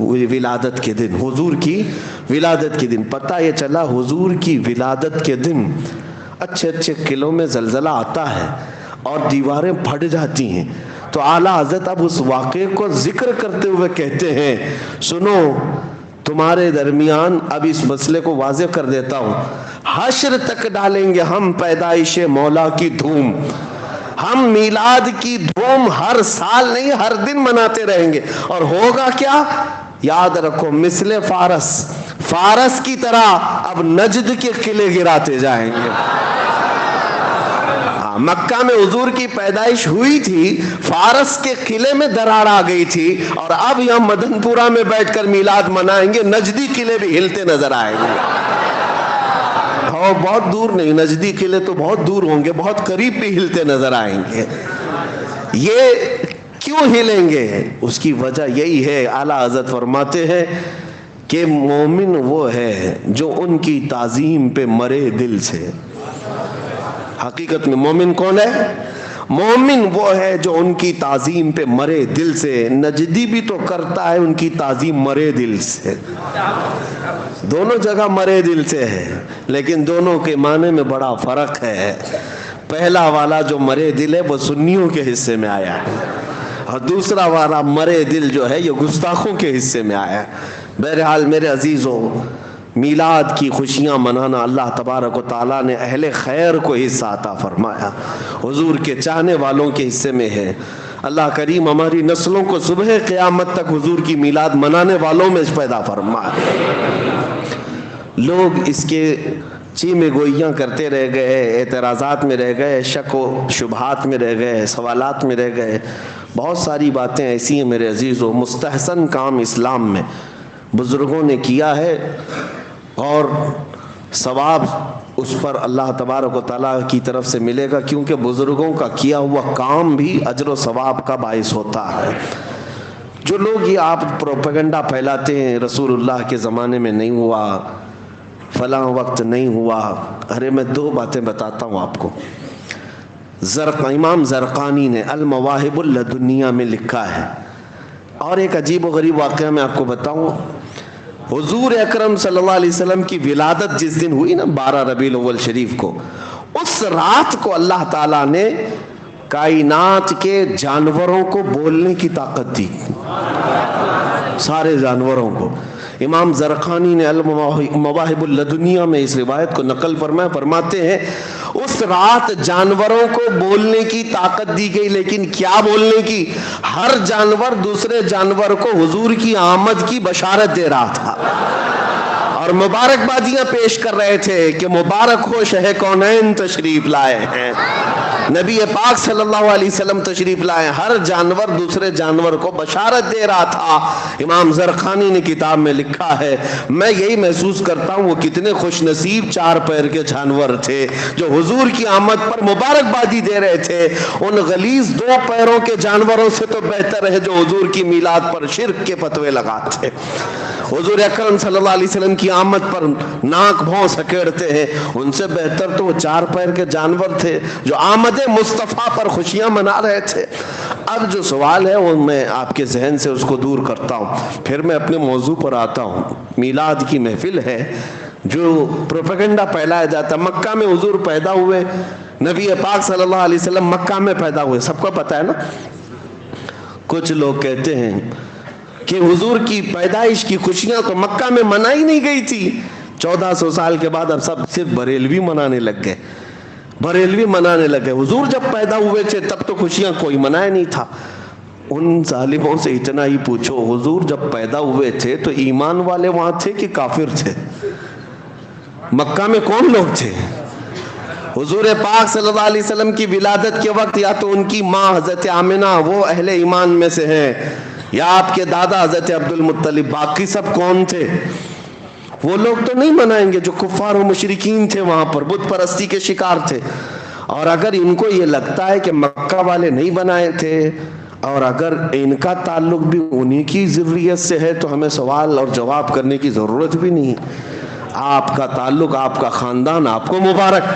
ولادت کے دن، حضور کی ولادت کے دن پتہ یہ چلا حضور کی ولادت کے دن اچھے اچھے قلعوں میں زلزلہ آتا ہے اور دیواریں پھٹ جاتی ہیں. تو اعلیٰ حضرت اب اس واقعے کو ذکر کرتے ہوئے کہتے ہیں سنو تمہارے درمیان اب اس مسئلے کو واضح کر دیتا ہوں، حشر تک ڈالیں گے ہم پیدائش مولا کی دھوم، ہم میلاد کی دھوم ہر سال نہیں ہر دن مناتے رہیں گے. اور ہوگا کیا؟ یاد رکھو مثل فارس کی طرح اب نجد کے قلعے گراتے جائیں گے. مکہ میں حضور کی پیدائش ہوئی تھی، فارس کے قلعے میں دراڑ آ گئی تھی، اور اب یہاں مدن پورہ میں بیٹھ کر میلاد منائیں گے، نجدی قلعے بھی ہلتے نظر آئیں گے. اور بہت دور نہیں، نجدی قلعے تو بہت دور ہوں گے، بہت قریب بھی ہلتے نظر آئیں گے. یہ کیوں ہلیں گے؟ اس کی وجہ یہی ہے، اعلیٰ حضرت فرماتے ہیں کہ مومن وہ ہے جو ان کی تعظیم پہ مرے دل سے. حقیقت میں مومن کون ہے؟ مومن وہ ہے جو ان کی تعظیم پہ مرے دل سے. نجدی بھی تو کرتا ہے ان کی تعظیم مرے دل سے، دونوں جگہ مرے دل سے ہے، لیکن دونوں کے معنی میں بڑا فرق ہے. پہلا والا جو مرے دل ہے وہ سنیوں کے حصے میں آیا ہے، اور دوسرا والا مرے دل جو ہے یہ گستاخوں کے حصے میں آیا ہے. بہرحال میرے عزیزوں، میلاد کی خوشیاں منانا اللہ تبارک و تعالیٰ نے اہل خیر کو حصہ عطا فرمایا، حضور کے چاہنے والوں کے حصے میں ہے. اللہ کریم ہماری نسلوں کو صبح قیامت تک حضور کی میلاد منانے والوں میں پیدا فرمائے. لوگ اس کے چیمے گوئیاں کرتے رہ گئے، اعتراضات میں رہ گئے، شک و شبہات میں رہ گئے، سوالات میں رہ گئے. بہت ساری باتیں ایسی ہیں میرے عزیزوں، مستحسن کام اسلام میں بزرگوں نے کیا ہے، اور ثواب اس پر اللہ تبارک و تعالیٰ کی طرف سے ملے گا، کیونکہ بزرگوں کا کیا ہوا کام بھی اجر و ثواب کا باعث ہوتا ہے. جو لوگ یہ آپ پروپیگنڈا پھیلاتے ہیں رسول اللہ کے زمانے میں نہیں ہوا، فلاں وقت نہیں ہوا، ارے میں دو باتیں بتاتا ہوں آپ کو. امام زرقانی نے المواہب اللدنیہ میں لکھا ہے، اور ایک عجیب و غریب واقعہ میں آپ کو بتاؤں. حضور اکرم صلی اللہ علیہ وسلم کی ولادت جس دن ہوئی نا 12 ربیع الاول شریف کو، اس رات کو اللہ تعالیٰ نے کائنات کے جانوروں کو بولنے کی طاقت دی، سارے جانوروں کو. امام زرقانی نے المواہب اللدنیہ میں اس روایت کو نقل فرماتے ہیں اس رات جانوروں کو بولنے کی طاقت دی گئی. لیکن کیا بولنے کی؟ ہر جانور دوسرے جانور کو حضور کی آمد کی بشارت دے رہا تھا اور مبارکبادیاں پیش کر رہے تھے کہ مبارک ہو شہ کونین تشریف لائے ہیں، نبی پاک صلی اللہ علیہ وسلم تشریف لائے. ہر جانور دوسرے جانور کو بشارت دے رہا تھا. امام زرقانی نے کتاب میں لکھا ہے میں یہی محسوس کرتا ہوں وہ کتنے خوش نصیب 4 پیر کے جانور تھے جو حضور کی آمد پر مبارکبادی دے رہے تھے. ان غلیظ 2 پیروں کے جانوروں سے تو بہتر ہے جو حضور کی میلاد پر شرک کے فتوے لگاتے. حضور اکرم صلی اللہ علیہ وسلم کی آمد پر ناک بھون سکیڑتے ہیں، ان سے بہتر تو وہ 4 پیر کے جانور تھے جو آمد مصطفیٰ پر خوشیاں منا رہے تھے. اب جو سوال ہے وہ میں آپ کے ذہن سے اس کو دور کرتا ہوں، پھر میں اپنے موضوع پر آتا ہوں. میلاد کی محفل ہے جو پروپیگنڈا پھیلایا جاتا ہے. مکہ میں حضور پیدا ہوئے، نبی پاک صلی اللہ علیہ وسلم مکہ میں پیدا ہوئے، سب کو پتہ ہے نا. کچھ لوگ کہتے ہیں کہ حضور کی پیدائش کی خوشیاں تو مکہ میں منائی نہیں گئی تھی، 1400 سال کے بعد اب سب صرف بریلوی منانے لگ گئے، بریلوی منانے لگے. حضور جب پیدا ہوئے تھے تب تو خوشیاں کوئی منائے نہیں تھا. ان ظالموں سے اتنا ہی پوچھو حضور جب پیدا ہوئے تھے تو ایمان والے وہاں تھے کہ کافر تھے؟ مکہ میں کون لوگ تھے؟ حضور پاک صلی اللہ علیہ وسلم کی ولادت کے وقت یا تو ان کی ماں حضرت آمنہ وہ اہل ایمان میں سے ہیں، یا آپ کے دادا حضرت عبد المطلب. باقی سب کون تھے؟ وہ لوگ تو نہیں منائیں گے جو کفار و مشرکین تھے، وہاں پر بت پرستی کے شکار تھے. اور اگر ان کو یہ لگتا ہے کہ مکہ والے نہیں بنائے تھے اور اگر ان کا تعلق بھی انہی کی ذریت سے ہے تو ہمیں سوال اور جواب کرنے کی ضرورت بھی نہیں. آپ کا تعلق، آپ کا خاندان آپ کو مبارک.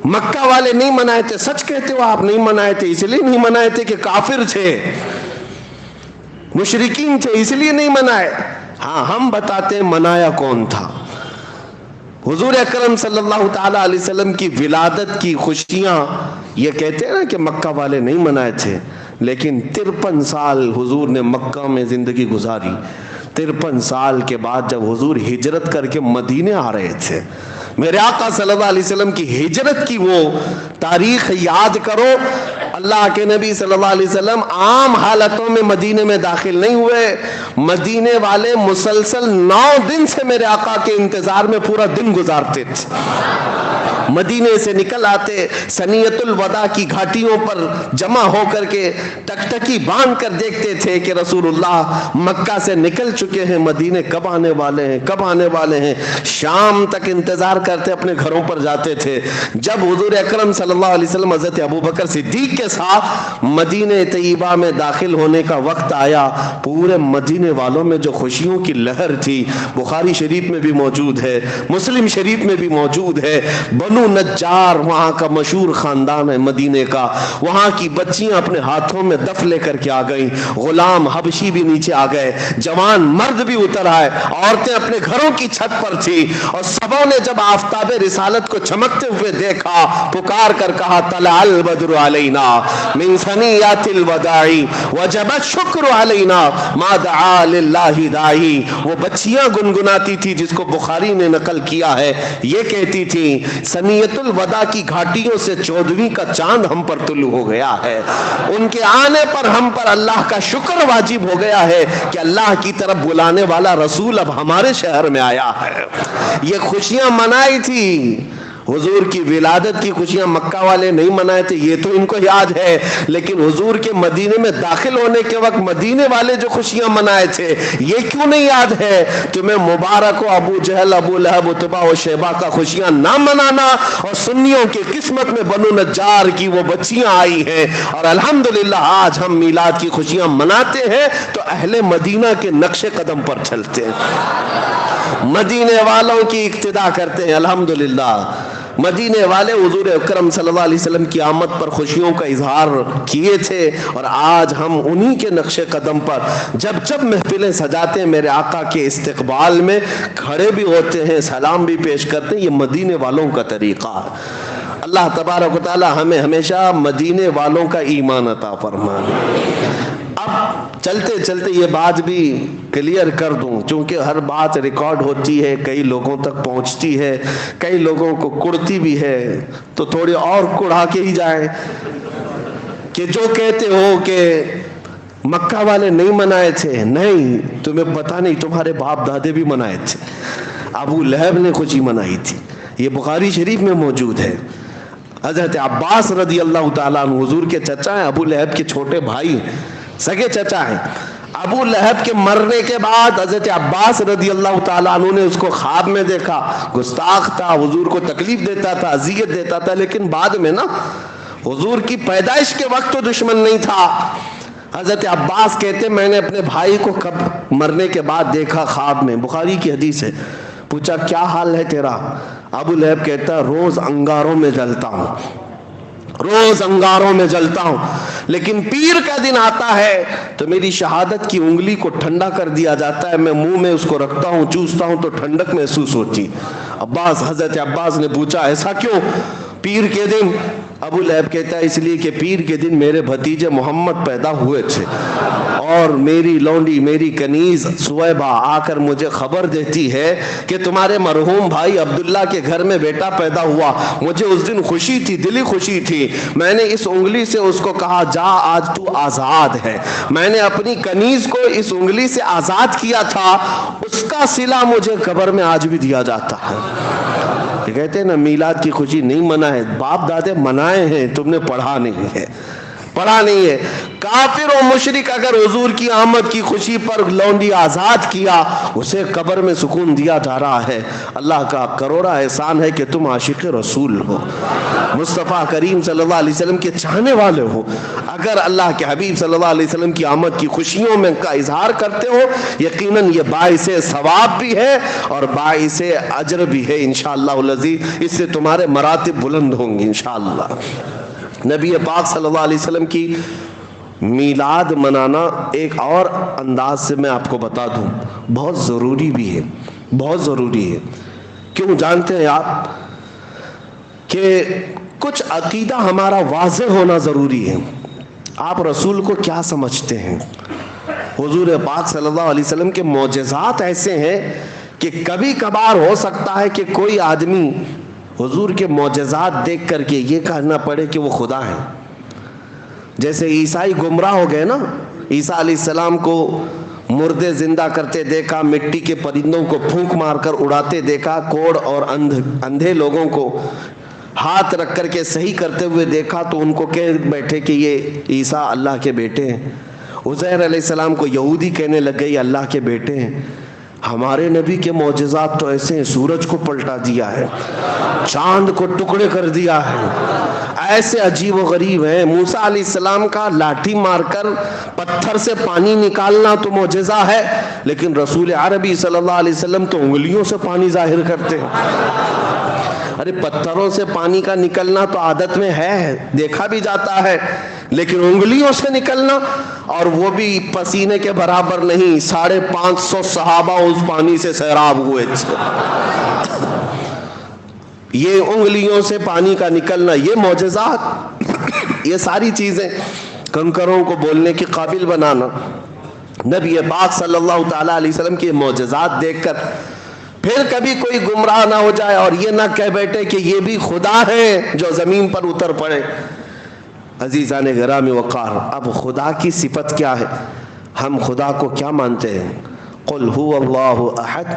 مکہ والے نہیں منائے تھے، سچ کہتے ہو آپ نہیں منائے تھے، اس لیے نہیں منائے تھے کہ کافر تھے. مشرکین تھے اس لیے نہیں منائے. ہاں ہم بتاتے ہیں منایا کون تھا. حضور اکرم صلی اللہ تعالی علیہ وسلم کی ولادت کی خوشیاں یہ کہتے ہیں نا کہ مکہ والے نہیں منائے تھے، لیکن 53 سال حضور نے مکہ میں زندگی گزاری. 53 سال کے بعد جب حضور ہجرت کر کے مدینے آ رہے تھے، میرے آقا صلی اللہ علیہ وسلم کی ہجرت کی وہ تاریخ یاد کرو. اللہ کے نبی صلی اللہ علیہ وسلم عام حالتوں میں مدینے میں داخل نہیں ہوئے. مدینے والے مسلسل 9 دن سے میرے آقا کے انتظار میں پورا دن گزارتے تھے. مدینے سے نکل آتے، ثنیۃ الوداع کی گھاٹیوں پر جمع ہو کر کے ٹکٹکی باندھ کر دیکھتے تھے کہ رسول اللہ مکہ سے نکل چکے ہیں، مدینے کب آنے والے ہیں، کب آنے والے ہیں. شام تک انتظار کرتے، اپنے گھروں پر جاتے تھے. جب حضور اکرم صلی اللہ علیہ وسلم حضرت ابوبکر صدیق کے ساتھ مدینہ طیبہ میں داخل ہونے کا وقت آیا، پورے مدینے والوں میں جو خوشیوں کی لہر تھی، بخاری شریف میں بھی موجود ہے، مسلم شریف میں بھی موجود ہے. بنو نجار وہاں کا مشہور خاندان ہے مدینے کا، وہاں کی بچیاں اپنے ہاتھوں میں دف لے کر کے آ گئیں، غلام حبشی بھی نیچے آ گئے، جوان مرد بھی اتر آئے، عورتیں اپنے گھروں کی چھت پر تھی. اور سبوں نے جب آفتاب رسالت کو چمکتے ہوئے دیکھا، پکار کر کہا طلع البدر علینا من ثنیات الوداع وجب الشکر علینا ما دعا للہ داعی. وہ بچیاں گنگناتی تھی جس کو بخاری نے نقل کیا ہے، یہ کہتی تھی ثنیۃ الوداع کی گھاٹیوں سے 14ویں کا چاند ہم پر طلوع ہو گیا ہے. ان کے آنے پر ہم پر اللہ کا شکر واجب ہو گیا ہے کہ اللہ کی طرف بلانے والا رسول اب ہمارے شہر میں آیا ہے. یہ خوشیاں منائی تھی. حضور کی ولادت کی خوشیاں مکہ والے نہیں منائے تھے، یہ تو ان کو یاد ہے، لیکن حضور کے مدینے میں داخل ہونے کے وقت مدینے والے جو خوشیاں منائے تھے یہ کیوں نہیں یاد ہے؟ تمہیں مبارک ہو ابو جہل، ابو لہب، عتبہ و شیبہ کا خوشیاں نہ منانا، اور سنیوں کی قسمت میں بنو نجار کی وہ بچیاں آئی ہیں. اور الحمدللہ آج ہم میلاد کی خوشیاں مناتے ہیں تو اہل مدینہ کے نقش قدم پر چلتے ہیں، مدینے والوں کی اقتدا کرتے ہیں. الحمدللہ مدینے والے حضور اکرم صلی اللہ علیہ وسلم کی آمد پر خوشیوں کا اظہار کیے تھے، اور آج ہم انہی کے نقش قدم پر جب جب محفلیں سجاتے ہیں میرے آقا کے استقبال میں کھڑے بھی ہوتے ہیں، سلام بھی پیش کرتے ہیں. یہ مدینے والوں کا طریقہ ہے. اللہ تبارک و تعالی ہمیں ہمیشہ مدینے والوں کا ایمان عطا فرمائے. اب چلتے چلتے یہ بات بھی کلیئر کر دوں، چونکہ ہر بات ریکارڈ ہوتی ہے، کئی لوگوں تک پہنچتی ہے، کئی لوگوں کو کڑتی بھی ہے، تو تھوڑی اور کڑھا کے ہی جائیں کہ جو کہتے ہو کہ مکہ والے نہیں منائے تھے، نہیں، تمہیں پتہ نہیں، تمہارے باپ دادے بھی منائے تھے. ابو لہب نے خوشی منائی تھی، یہ بخاری شریف میں موجود ہے. حضرت عباس رضی اللہ تعالیٰ عنہ حضور کے چچا ہیں، ابو لہب کے چھوٹے بھائی سگے چچا ہیں. ابو لہب کے مرنے کے بعد حضرت عباس رضی اللہ تعالیٰ عنہ نے اس کو خواب میں دیکھا. گستاخ تھا، حضور کو تکلیف دیتا تھا، اذیت دیتا تھا، لیکن بعد میں نا حضور کی پیدائش کے وقت تو دشمن نہیں تھا. حضرت عباس کہتے میں نے اپنے بھائی کو کب مرنے کے بعد دیکھا خواب میں، بخاری کی حدیث ہے. پوچھا کیا حال ہے تیرا؟ ابو لہب کہتا روز انگاروں میں جلتا ہوں، روز انگاروں میں جلتا ہوں، لیکن پیر کا دن آتا ہے تو میری شہادت کی انگلی کو ٹھنڈا کر دیا جاتا ہے، میں منہ میں اس کو رکھتا ہوں، چوستا ہوں تو ٹھنڈک محسوس ہوتی. حضرت عباس نے پوچھا ایسا کیوں پیر کے دن؟ ابو لہب کہتا ہے اس لیے کہ پیر کے دن میرے بھتیجے محمد پیدا ہوئے تھے، اور میری لونڈی، میری کنیز سویبہ آ کر مجھے خبر دیتی ہے کہ تمہارے مرحوم بھائی عبداللہ کے گھر میں بیٹا پیدا ہوا. مجھے اس دن خوشی تھی، دلی خوشی تھی. میں نے اس انگلی سے اس کو کہا جا آج تو آزاد ہے. میں نے اپنی کنیز کو اس انگلی سے آزاد کیا تھا، اس کا صلہ مجھے قبر میں آج بھی دیا جاتا ہے. کہتے ہیں نا میلاد کی خوشی نہیں منائے، باپ دادے منائے ہیں، تم نے پڑھا نہیں ہے، پڑھا نہیں ہے. کافر و مشرک اگر حضور کی آمد کی خوشی پر لونڈی آزاد کیا، اسے قبر میں سکون دیا جا رہا ہے. اللہ کا کروڑا احسان ہے کہ تم عاشق رسول ہو، مصطفیٰ کریم صلی اللہ علیہ وسلم کے چاہنے والے ہو. اگر اللہ کے حبیب صلی اللہ علیہ وسلم کی آمد کی خوشیوں میں کا اظہار کرتے ہو، یقیناً یہ باعث ثواب بھی ہے اور باعث اجر بھی ہے انشاءاللہ العزیز. اس سے تمہارے مراتب بلند ہوں گے انشاءاللہ. نبی پاک صلی اللہ علیہ وسلم کی میلاد منانا ایک اور انداز سے میں آپ کو بتا دوں بہت ضروری بھی ہے، بہت ضروری ہے۔ کیوں جانتے ہیں آپ کہ کچھ عقیدہ ہمارا واضح ہونا ضروری ہے۔ آپ رسول کو کیا سمجھتے ہیں؟ حضور پاک صلی اللہ علیہ وسلم کے معجزات ایسے ہیں کہ کبھی کبھار ہو سکتا ہے کہ کوئی آدمی حضور کے معجزات دیکھ کر کے یہ کہنا پڑے کہ وہ خدا ہیں۔ جیسے عیسائی گمراہ ہو گئے نا، عیسیٰ علیہ السلام کو مردے زندہ کرتے دیکھا، مٹی کے پرندوں کو پھونک مار کر اڑاتے دیکھا، کوڑ اور اندھے لوگوں کو ہاتھ رکھ کر کے صحیح کرتے ہوئے دیکھا، تو ان کو کہہ بیٹھے کہ یہ عیسیٰ اللہ کے بیٹے ہیں۔ عزیر علیہ السلام کو یہودی کہنے لگ گئے یہ اللہ کے بیٹے ہیں۔ ہمارے نبی کے معجزات تو ایسے ہیں، سورج کو پلٹا دیا ہے، چاند کو ٹکڑے کر دیا ہے، ایسے عجیب و غریب ہیں۔ موسیٰ علیہ السلام کا لاٹھی مار کر پتھر سے پانی نکالنا تو معجزہ ہے، لیکن رسول عربی صلی اللہ علیہ وسلم تو انگلیوں سے پانی ظاہر کرتے ہیں۔ ارے پتھروں سے پانی کا نکلنا تو عادت میں ہے، دیکھا بھی جاتا ہے، لیکن انگلیوں سے نکلنا، اور وہ بھی پسینے کے برابر نہیں، 550 صحابہ اس پانی سے سیراب ہوئے تھے۔ یہ انگلیوں سے پانی کا نکلنا، یہ معجزات، یہ ساری چیزیں کنکروں کو بولنے کے قابل بنانا، نبی پاک صلی اللہ تعالی علیہ وسلم کے معجزات دیکھ کر پھر کبھی کوئی گمراہ نہ ہو جائے اور یہ نہ کہہ بیٹھے کہ یہ بھی خدا ہے جو زمین پر اتر پڑے۔ عزیزان گرامی وقار، اب خدا کی صفت کیا ہے؟ ہم خدا کو کیا مانتے ہیں؟ قل هو اللہ احد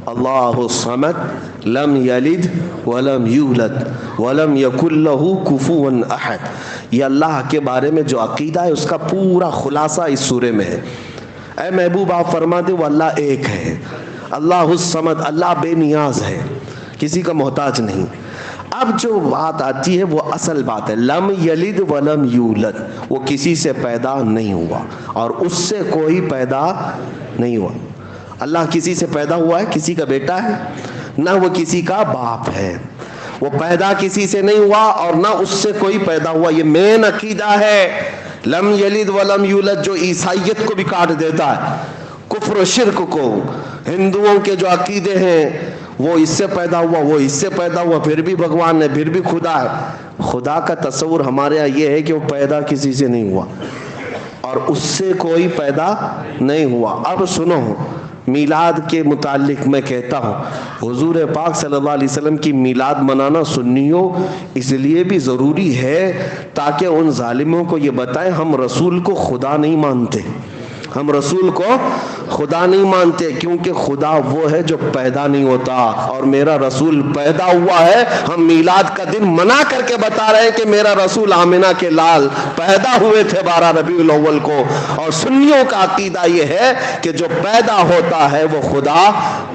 اللہ الصمد لم یلد ولم یولد ولم یکن له کفوا احد۔ یہ اللہ کے بارے میں جو عقیدہ ہے اس کا پورا خلاصہ اس سورے میں ہے۔ اے محبوب آپ فرما دے وہ اللہ ایک ہے، اللہ الصمد، اللہ بے نیاز ہے، کسی کا محتاج نہیں۔ اب جو بات آتی ہے وہ اصل بات ہے، لم یلد ولم یولد، وہ کسی سے پیدا نہیں ہوا اور اس سے کوئی پیدا نہیں ہوا۔ اللہ کسی سے پیدا ہوا ہے؟ کسی کا بیٹا ہے؟ نہ وہ کسی کا باپ ہے۔ وہ پیدا کسی سے نہیں ہوا اور نہ اس سے کوئی پیدا ہوا۔ یہ مین عقیدہ ہے، لم یلد ولم یولد، جو عیسائیت کو بھی کاٹ دیتا ہے، کفر و شرک کو۔ ہندوؤں کے جو عقیدے ہیں وہ اس سے پیدا ہوا، وہ اس سے پیدا ہوا، پھر بھی بھگوان ہے، پھر بھی خدا ہے۔ خدا کا تصور ہمارے یہاں یہ ہے کہ وہ پیدا کسی سے نہیں ہوا اور اس سے کوئی پیدا نہیں ہوا۔ اب سنو، میلاد کے متعلق میں کہتا ہوں، حضور پاک صلی اللہ علیہ وسلم کی میلاد منانا سنیوں اس لیے بھی ضروری ہے تاکہ ان ظالموں کو یہ بتائیں ہم رسول کو خدا نہیں مانتے، ہم رسول کو خدا نہیں مانتے، کیونکہ خدا وہ ہے جو پیدا نہیں ہوتا اور میرا رسول پیدا ہوا ہے۔ ہم میلاد کا دن منا کر کے بتا رہے ہیں کہ میرا رسول آمنہ کے لال پیدا ہوئے تھے 12 ربیع الاول کو، اور سنیوں کا عقیدہ یہ ہے کہ جو پیدا ہوتا ہے وہ خدا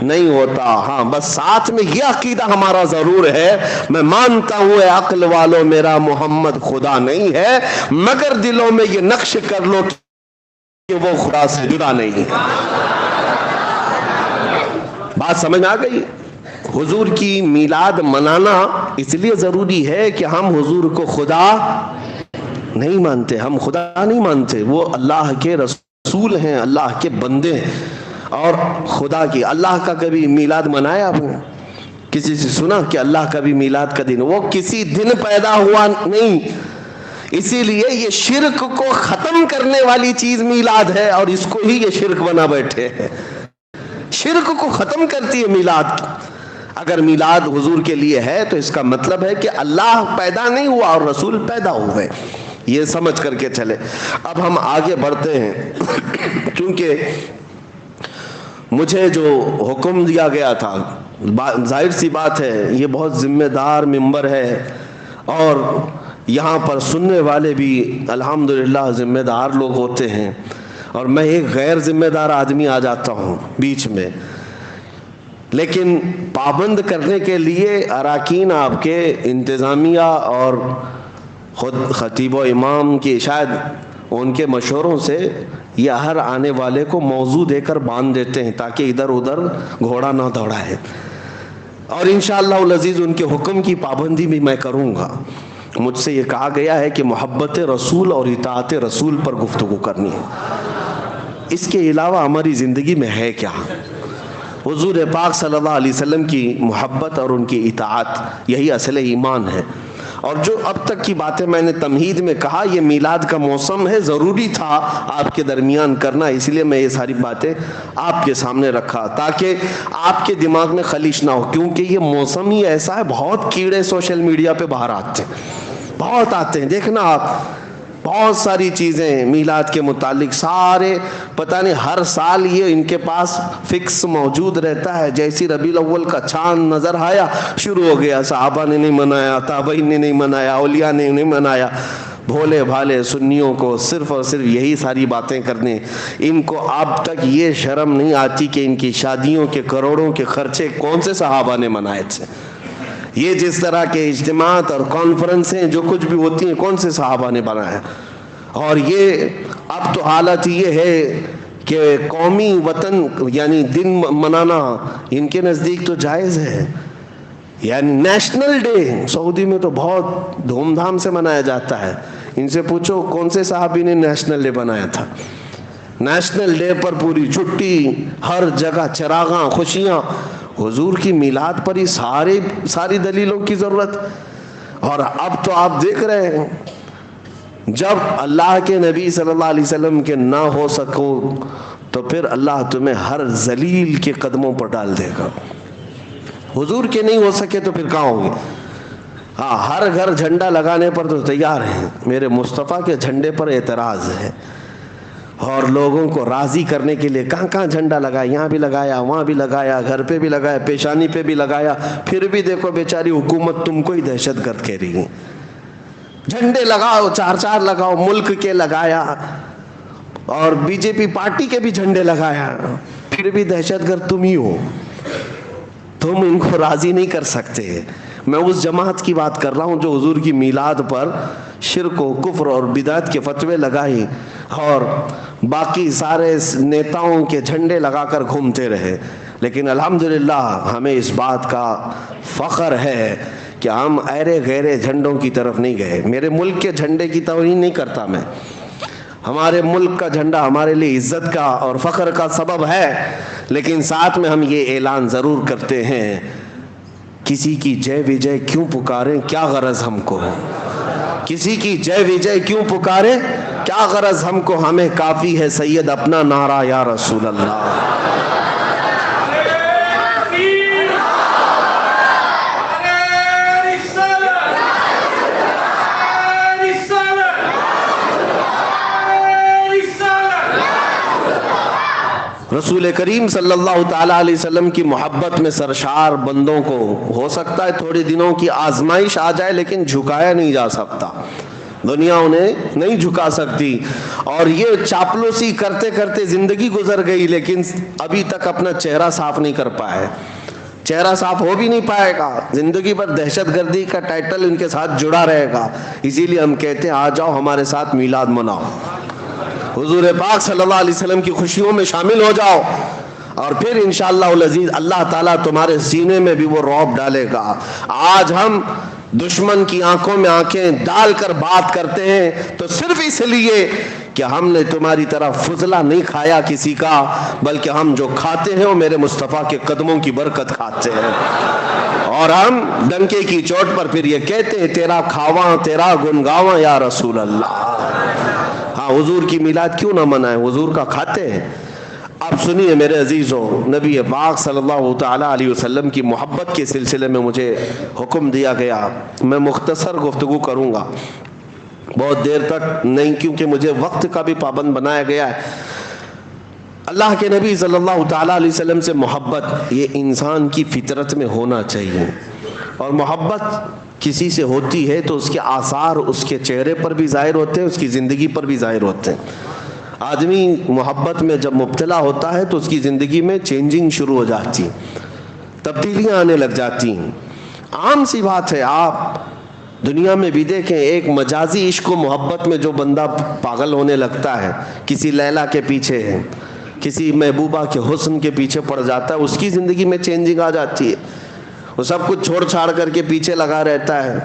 نہیں ہوتا۔ ہاں بس ساتھ میں یہ عقیدہ ہمارا ضرور ہے، میں مانتا ہوں اے عقل والو میرا محمد خدا نہیں ہے، مگر دلوں میں یہ نقش کر لو کہ وہ خدا سے جدا نہیں ہے۔ بات سمجھ میں آ گئی؟ حضور کی میلاد منانا اس لیے ضروری ہے کہ ہم حضور کو خدا نہیں مانتے، ہم خدا نہیں مانتے، وہ اللہ کے رسول ہیں، اللہ کے بندے ہیں اور خدا کی۔ اللہ کا کبھی میلاد منایا آپ نے؟ کسی سے سنا کہ اللہ کا بھی میلاد کا دن؟ وہ کسی دن پیدا ہوا نہیں، اسی لیے یہ شرک کو ختم کرنے والی چیز میلاد ہے اور اس کو ہی یہ شرک بنا بیٹھے ہیں۔ شرک کو ختم کرتی ہے میلاد۔ اگر میلاد حضور کے لیے ہے تو اس کا مطلب ہے کہ اللہ پیدا نہیں ہوا اور رسول پیدا ہوئے، یہ سمجھ کر کے چلے۔ اب ہم آگے بڑھتے ہیں، کیونکہ مجھے جو حکم دیا گیا تھا، ظاہر سی بات ہے یہ بہت ذمہ دار منبر ہے اور یہاں پر سننے والے بھی الحمدللہ ذمہ دار لوگ ہوتے ہیں، اور میں ایک غیر ذمہ دار آدمی آ جاتا ہوں بیچ میں، لیکن پابند کرنے کے لیے اراکین آپ کے انتظامیہ اور خود خطیب و امام کی شاید ان کے مشوروں سے یہ ہر آنے والے کو موضوع دے کر باندھ دیتے ہیں تاکہ ادھر ادھر گھوڑا نہ دوڑائے، اور انشاءاللہ العزیز ان کے حکم کی پابندی بھی میں کروں گا۔ مجھ سے یہ کہا گیا ہے کہ محبت رسول اور اطاعت رسول پر گفتگو کرنی ہے، اس کے علاوہ ہماری زندگی میں ہے کیا؟ حضور پاک صلی اللہ علیہ وسلم کی محبت اور ان کی اطاعت، یہی اصل ایمان ہے۔ اور جو اب تک کی باتیں میں نے تمہید میں کہا، یہ میلاد کا موسم ہے، ضروری تھا آپ کے درمیان کرنا، اس لیے میں یہ ساری باتیں آپ کے سامنے رکھا تاکہ آپ کے دماغ میں خلیش نہ ہو، کیونکہ یہ موسم ہی ایسا ہے، بہت کیڑے سوشل میڈیا پہ باہر آتے ہیں، بہت آتے ہیں، دیکھنا آپ بہت ساری چیزیں میلاد کے متعلق، سارے پتہ نہیں ہر سال یہ ان کے پاس فکس موجود رہتا ہے، جیسی ربیع الاول کا چاند نظر آیا شروع ہو گیا، صحابہ نے نہیں منایا، تابعین نے نہیں منایا، اولیاء نے نہیں منایا، بھولے بھالے سنیوں کو صرف اور صرف یہی ساری باتیں کرنے۔ ان کو اب تک یہ شرم نہیں آتی کہ ان کی شادیوں کے کروڑوں کے خرچے کون سے صحابہ نے منائے تھے، یہ جس طرح کے اجتماعات اور کانفرنسیں جو کچھ بھی ہوتی ہیں کون سے صحابہ نے بنایا؟ اور یہ اب تو حالت یہ ہے کہ قومی وطن یعنی دن منانا ان کے نزدیک تو جائز ہے، یعنی نیشنل ڈے سعودی میں تو بہت دھوم دھام سے منایا جاتا ہے، ان سے پوچھو کون سے صحابی نے نیشنل ڈے بنایا تھا؟ نیشنل ڈے پر پوری چھٹی، ہر جگہ چراغاں، خوشیاں، حضور کی میلاد پر ہی ساری دلیلوں کی ضرورت۔ اور اب تو آپ دیکھ رہے ہیں جب اللہ کے نبی صلی اللہ علیہ وسلم کے نہ ہو سکو تو پھر اللہ تمہیں ہر ذلیل کے قدموں پر ڈال دے گا، حضور کے نہیں ہو سکے تو پھر کہاں ہوں گے؟ ہاں، ہر گھر جھنڈا لگانے پر تو تیار ہیں، میرے مصطفیٰ کے جھنڈے پر اعتراض ہے، اور لوگوں کو راضی کرنے کے لیے کہاں کہاں جھنڈا لگایا، یہاں بھی لگایا، وہاں بھی لگایا، گھر پہ بھی لگایا، پیشانی پہ بھی لگایا، پھر بھی دیکھو بیچاری حکومت تم کو ہی دہشت گرد کہہ رہی ہے۔ جھنڈے لگاؤ، چار چار لگاؤ، ملک کے لگایا، اور بی جے پی پارٹی کے بھی جھنڈے لگایا، پھر بھی دہشت گرد تم ہی ہو، تم ان کو راضی نہیں کر سکتے۔ میں اس جماعت کی بات کر رہا ہوں جو حضور کی میلاد پر شرک و کفر اور بدعت کے فتوے لگائی اور باقی سارے نیتاؤں کے جھنڈے لگا کر گھومتے رہے، لیکن الحمدللہ ہمیں اس بات کا فخر ہے کہ ہم ایرے غیرے جھنڈوں کی طرف نہیں گئے۔ میرے ملک کے جھنڈے کی توہین نہیں کرتا میں، ہمارے ملک کا جھنڈا ہمارے لیے عزت کا اور فخر کا سبب ہے، لیکن ساتھ میں ہم یہ اعلان ضرور کرتے ہیں، کسی کی جے وجے کیوں پکاریں، کیا غرض ہم کو؟ کسی کی جے وجے کیوں پکاریں، کیا غرض ہم کو؟ ہمیں کافی ہے سید اپنا نعرہ یا رسول اللہ۔ رسول کریم صلی اللہ تعالیٰ علیہ وسلم کی محبت میں سرشار بندوں کو ہو سکتا ہے تھوڑے دنوں کی آزمائش آ جائے، لیکن جھکایا نہیں جا سکتا، دنیا انہیں نہیں جھکا سکتی۔ اور یہ چاپلوسی کرتے کرتے زندگی گزر گئی، لیکن ابھی تک اپنا چہرہ صاف نہیں کر پائے، چہرہ صاف ہو بھی نہیں پائے گا، زندگی پر دہشت گردی کا ٹائٹل ان کے ساتھ جڑا رہے گا۔ اسی لیے ہم کہتے ہیں آ جاؤ ہمارے ساتھ میلاد مناؤ، حضور پاک صلی اللہ علیہ وسلم کی خوشیوں میں شامل ہو جاؤ، اور پھر انشاءاللہ العزیز اللہ تعالیٰ تمہارے سینے میں بھی وہ رعب ڈالے گا۔ آج ہم دشمن کی آنکھوں میں آنکھیں ڈال کر بات کرتے ہیں تو صرف اس لیے کہ ہم نے تمہاری طرح فضلہ نہیں کھایا کسی کا، بلکہ ہم جو کھاتے ہیں وہ میرے مصطفیٰ کے قدموں کی برکت کھاتے ہیں، اور ہم ڈنکے کی چوٹ پر پھر یہ کہتے ہیں تیرا کھاواں تیرا گنگاواں یا رسول اللہ۔ ہاں، حضور کی میلاد کیوں نہ منائیں، حضور کا کھاتے ہیں۔ اب سنیے میرے عزیزوں، نبی پاک صلی اللہ تعالیٰ علیہ وسلم کی محبت کے سلسلے میں مجھے حکم دیا گیا، میں مختصر گفتگو کروں گا، بہت دیر تک نہیں، کیونکہ مجھے وقت کا بھی پابند بنایا گیا ہے۔ اللہ کے نبی صلی اللہ تعالیٰ علیہ وسلم سے محبت یہ انسان کی فطرت میں ہونا چاہیے، اور محبت کسی سے ہوتی ہے تو اس کے آثار اس کے چہرے پر بھی ظاہر ہوتے ہیں، اس کی زندگی پر بھی ظاہر ہوتے ہیں۔ آدمی محبت میں جب مبتلا ہوتا ہے تو اس کی زندگی میں چینجنگ شروع ہو جاتی، تبدیلیاں آنے لگ جاتی ہیں۔ عام سی بات ہے، آپ دنیا میں بھی دیکھیں، ایک مجازی عشق و محبت میں جو بندہ پاگل ہونے لگتا ہے، کسی لیلا کے پیچھے ہے، کسی محبوبہ کے حسن کے پیچھے پڑ جاتا ہے، اس کی زندگی میں چینجنگ آ جاتی ہے، وہ سب کچھ چھوڑ چھاڑ کر کے پیچھے لگا رہتا ہے،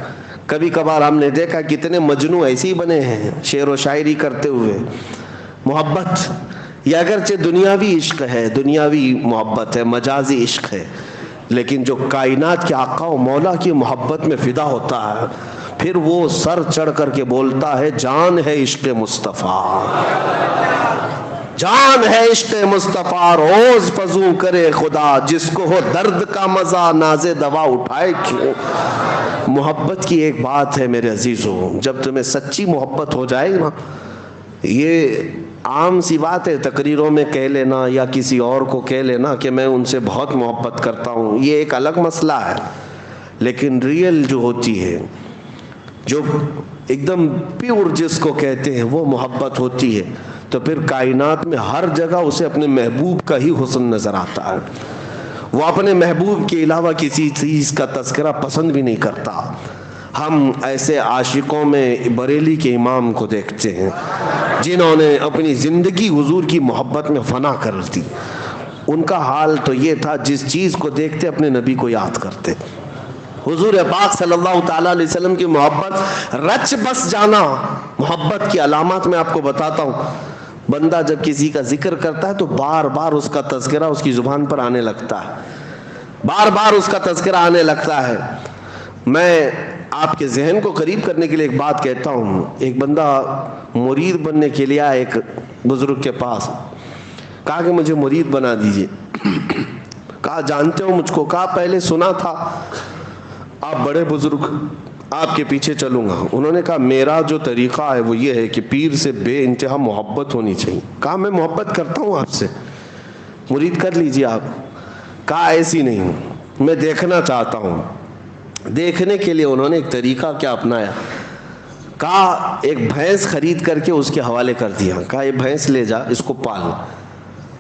کبھی کبھار ہم نے دیکھا کتنے مجنو ایسے ہی بنے ہیں شعر و شاعری کرتے ہوئے. محبت یہ اگرچہ دنیاوی عشق ہے, دنیاوی محبت ہے, مجازی عشق ہے, لیکن جو کائنات کے آقا و مولا کی محبت میں فدا ہوتا ہے پھر وہ سر چڑھ کر کے بولتا ہے جان ہے عشق مصطفیٰ, جان ہے عشق مصطفیٰ, روز فزوں کرے خدا, جس کو ہو درد کا مزہ ناز دوا اٹھائے کیوں. محبت کی ایک بات ہے میرے عزیزوں, جب تمہیں سچی محبت ہو جائے نا, یہ عام سی بات ہے تقریروں میں کہہ لینا یا کسی اور کو کہہ لینا کہ میں ان سے بہت محبت کرتا ہوں, یہ ایک الگ مسئلہ ہے, لیکن ریئل جو ہوتی ہے, جو ایک دم پیور جس کو کہتے ہیں وہ محبت ہوتی ہے, تو پھر کائنات میں ہر جگہ اسے اپنے محبوب کا ہی حسن نظر آتا ہے. وہ اپنے محبوب کے علاوہ کسی چیز کا تذکرہ پسند بھی نہیں کرتا. ہم ایسے عاشقوں میں بریلی کے امام کو دیکھتے ہیں جنہوں نے اپنی زندگی حضور کی محبت میں فنا کر دی. ان کا حال تو یہ تھا جس چیز کو دیکھتے اپنے نبی کو یاد کرتے. حضور پاک صلی اللہ تعالیٰ علیہ وسلم کی محبت رچ بس جانا. محبت کی علامات میں آپ کو بتاتا ہوں. بندہ جب کسی کا ذکر کرتا ہے تو بار بار اس کا تذکرہ اس کی زبان پر آنے لگتا ہے, بار بار اس کا تذکرہ آنے لگتا ہے. میں آپ کے ذہن کو قریب کرنے کے لیے ایک بات کہتا ہوں. ایک بندہ مرید بننے کے لیے آیا ایک بزرگ کے پاس, کہا کہ مجھے مرید بنا دیجئے. کہا جانتے ہو مجھ کو؟ کہا پہلے سنا تھا آپ بڑے بزرگ, آپ کے پیچھے چلوں گا. انہوں نے کہا میرا جو طریقہ ہے وہ یہ ہے کہ پیر سے بے انتہا محبت ہونی چاہیے. کہا میں محبت کرتا ہوں آپ سے, مرید کر لیجئے آپ. کہا ایسی نہیں, میں دیکھنا چاہتا ہوں. دیکھنے کے لیے انہوں نے ایک طریقہ کیا اپنایا, کہا ایک بھینس خرید کر کے اس کے حوالے کر دیا. کہا یہ بھینس لے جا, اس کو پال.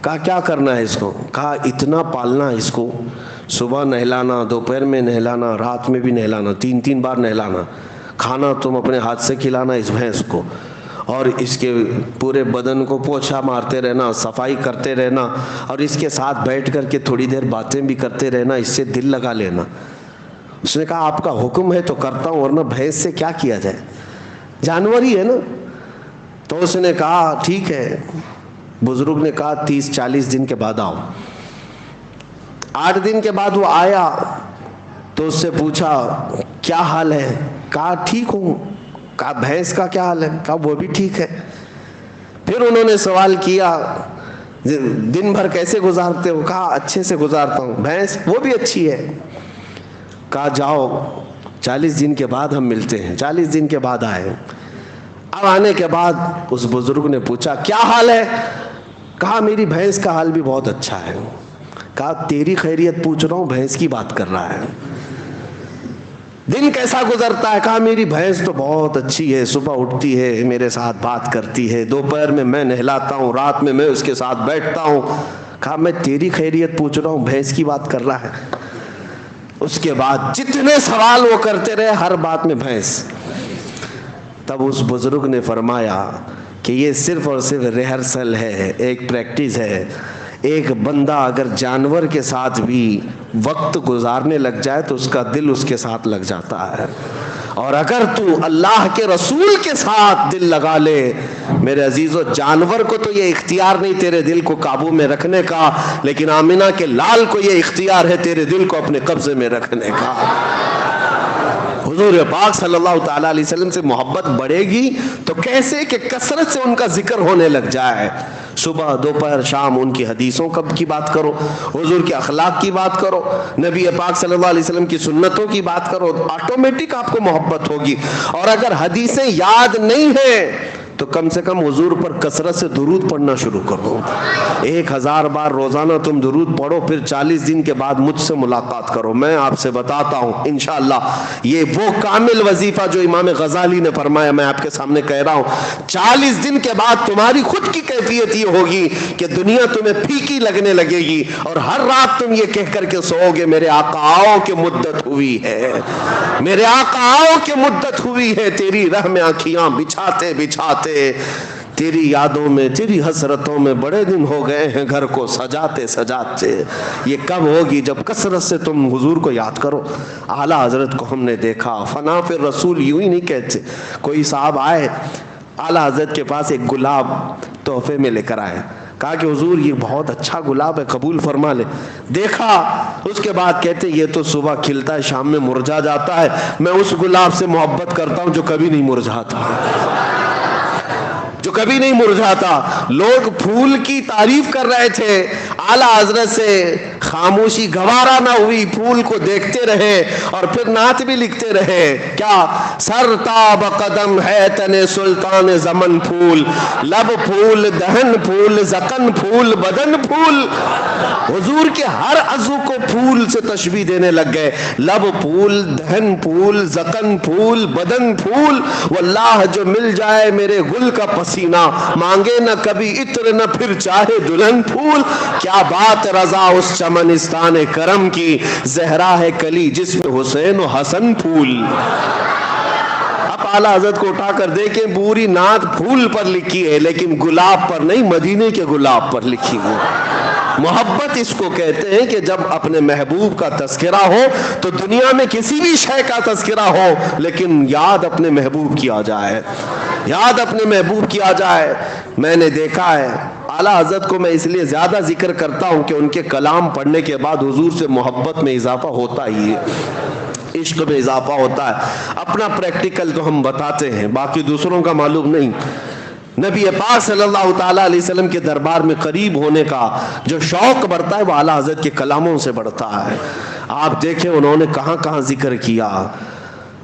کہا کیا کرنا ہے اس کو؟ کہا اتنا پالنا اس کو, صبح نہلانا, دوپہر میں نہلانا, رات میں بھی نہلانا, 3 بار نہلانا. کھانا تم اپنے ہاتھ سے کھلانا اس بھینس کو, اور اس کے پورے بدن کو پوچھا مارتے رہنا, صفائی کرتے رہنا, اور اس کے ساتھ بیٹھ کر کے تھوڑی دیر باتیں بھی کرتے رہنا, اس سے دل لگا لینا. اس نے کہا آپ کا حکم ہے تو کرتا ہوں, ورنہ بھینس سے کیا کیا جائے, جانور ہی ہے نا. تو اس نے کہا ٹھیک ہے. بزرگ نے کہا 30-40 دن کے بعد آؤ. 8 دن کے بعد وہ آیا تو اس سے پوچھا کیا حال ہے؟ کہا ٹھیک ہوں. کہا بھینس کا کیا حال ہے؟ کہا وہ بھی ٹھیک ہے. پھر انہوں نے سوال کیا دن بھر کیسے گزارتے ہو؟ کہا اچھے سے گزارتا ہوں. بھینس وہ بھی اچھی ہے. کہا جاؤ 40 دن کے بعد ہم ملتے ہیں. 40 دن کے بعد آئے. اب آنے کے بعد اس بزرگ نے پوچھا کیا حال ہے؟ کہا میری بھینس کا حال بھی بہت اچھا ہے. کہا تیری خیریت پوچھ رہا ہوں, بھینس کی بات کر رہا ہے. دن کیسا گزرتا ہے؟ کہا میری بھینس تو بہت اچھی ہے, صبح اٹھتی ہے میرے ساتھ بات کرتی ہے, دوپہر میں نہلاتا ہوں, رات میں اس کے ساتھ بیٹھتا ہوں. کہا میں تیری خیریت پوچھ رہا ہوں, بھینس کی بات کر رہا ہے. اس کے بعد جتنے سوال وہ کرتے رہے ہر بات میں بھینس. تب اس بزرگ نے فرمایا کہ یہ صرف اور صرف ریہرسل ہے, ایک پریکٹس ہے. ایک بندہ اگر جانور کے ساتھ بھی وقت گزارنے لگ جائے تو اس کا دل اس کے ساتھ لگ جاتا ہے, اور اگر تو اللہ کے رسول کے ساتھ دل لگا لے میرے عزیزو, جانور کو تو یہ اختیار نہیں تیرے دل کو قابو میں رکھنے کا, لیکن آمنہ کے لال کو یہ اختیار ہے تیرے دل کو اپنے قبضے میں رکھنے کا. حضور پاک صلی اللہ تعالیٰ علیہ وسلم سے محبت بڑھے گی تو کیسے کہ کثرت سے ان کا ذکر ہونے لگ جائے. صبح دوپہر شام ان کی حدیثوں کی بات کرو, حضور کے اخلاق کی بات کرو, نبی پاک صلی اللہ علیہ وسلم کی سنتوں کی بات کرو, آٹومیٹک آپ کو محبت ہوگی. اور اگر حدیثیں یاد نہیں ہیں تو کم سے کم حضور پر کثرت سے درود پڑھنا شروع کرو. 1000 بار روزانہ تم درود پڑھو, پھر 40 دن کے بعد مجھ سے ملاقات کرو. میں آپ سے بتاتا ہوں انشاءاللہ یہ وہ کامل وظیفہ جو امام غزالی نے فرمایا میں آپ کے سامنے کہہ رہا ہوں. 40 دن کے بعد تمہاری خود کی کیفیت یہ ہوگی کہ دنیا تمہیں پھیکی لگنے لگے گی, اور ہر رات تم یہ کہہ کر کے سو گے میرے آقا آؤ کہ مدت ہوئی ہے, میرے آقا آؤ کہ مدت ہوئی ہے, تیری رہ میں آنکھیاں بچھاتے بچھاتے تیری یادوں میں تیری حسرتوں میں بڑے دن ہو گئے ہیں گھر کو سجاتے سجاتے. یہ کب ہوگی؟ جب کثرت سے تم حضور کو یاد کرو. اعلیٰ حضرت کو ہم نے دیکھا. فنا پھر رسول یوں ہی نہیں کہتے. کوئی صاحب آئے اعلیٰ حضرت کے پاس ایک گلاب تحفے میں لے کر آئے. کہا کہ حضور یہ بہت اچھا گلاب ہے, قبول فرما لے. دیکھا, اس کے بعد کہتے یہ تو صبح کھلتا ہے شام میں مرجھا جاتا ہے, میں اس گلاب سے محبت کرتا ہوں جو کبھی نہیں مرجھاتا, جو کبھی نہیں مرجھاتا. لوگ پھول کی تعریف کر رہے تھے, اعلیٰ حضرت سے خاموشی گوارا نہ ہوئی, پھول کو دیکھتے رہے اور پھر نعت بھی لکھتے رہے. کیا؟ سر تاب قدم ہے تن سلطان زمن پھول, لب پھول دہن پھول زکن پھول بدن پھول. حضور کے ہر عضو کو پھول سے تشبیہ دینے لگ گئے. لب پھول دہن پھول زکن پھول بدن پھول. واللہ جو مل جائے میرے گل کا پسینہ, مانگے نہ کبھی عطر نہ پھر چاہے دلہن پھول. کیا بات رضا اس چمنستان کرم کی, زہرا ہے کلی جس میں حسین و حسن پھول. اب اعلیٰ حضرت کو اٹھا کر دیکھیں, پوری نعت پھول پر لکھی ہے لیکن گلاب پر نہیں, مدینے کے گلاب پر لکھی ہے. محبت اس کو کہتے ہیں کہ جب اپنے محبوب کا تذکرہ ہو تو دنیا میں کسی بھی شے کا تذکرہ ہو لیکن یاد اپنے محبوب کی آ جائے, یاد اپنے محبوب کی آ جائے. میں نے دیکھا ہے اعلیٰ حضرت کو میں اس لیے زیادہ ذکر کرتا ہوں کہ ان کے کلام پڑھنے کے بعد حضور سے محبت میں اضافہ ہوتا ہی ہے, عشق میں اضافہ ہوتا ہے. اپنا پریکٹیکل تو ہم بتاتے ہیں, باقی دوسروں کا معلوم نہیں. نبی پاک صلی اللہ تعالیٰ علیہ وسلم کے دربار میں قریب ہونے کا جو شوق بڑھتا ہے وہ اعلیٰ حضرت کے کلاموں سے بڑھتا ہے. آپ دیکھیں انہوں نے کہاں کہاں ذکر کیا,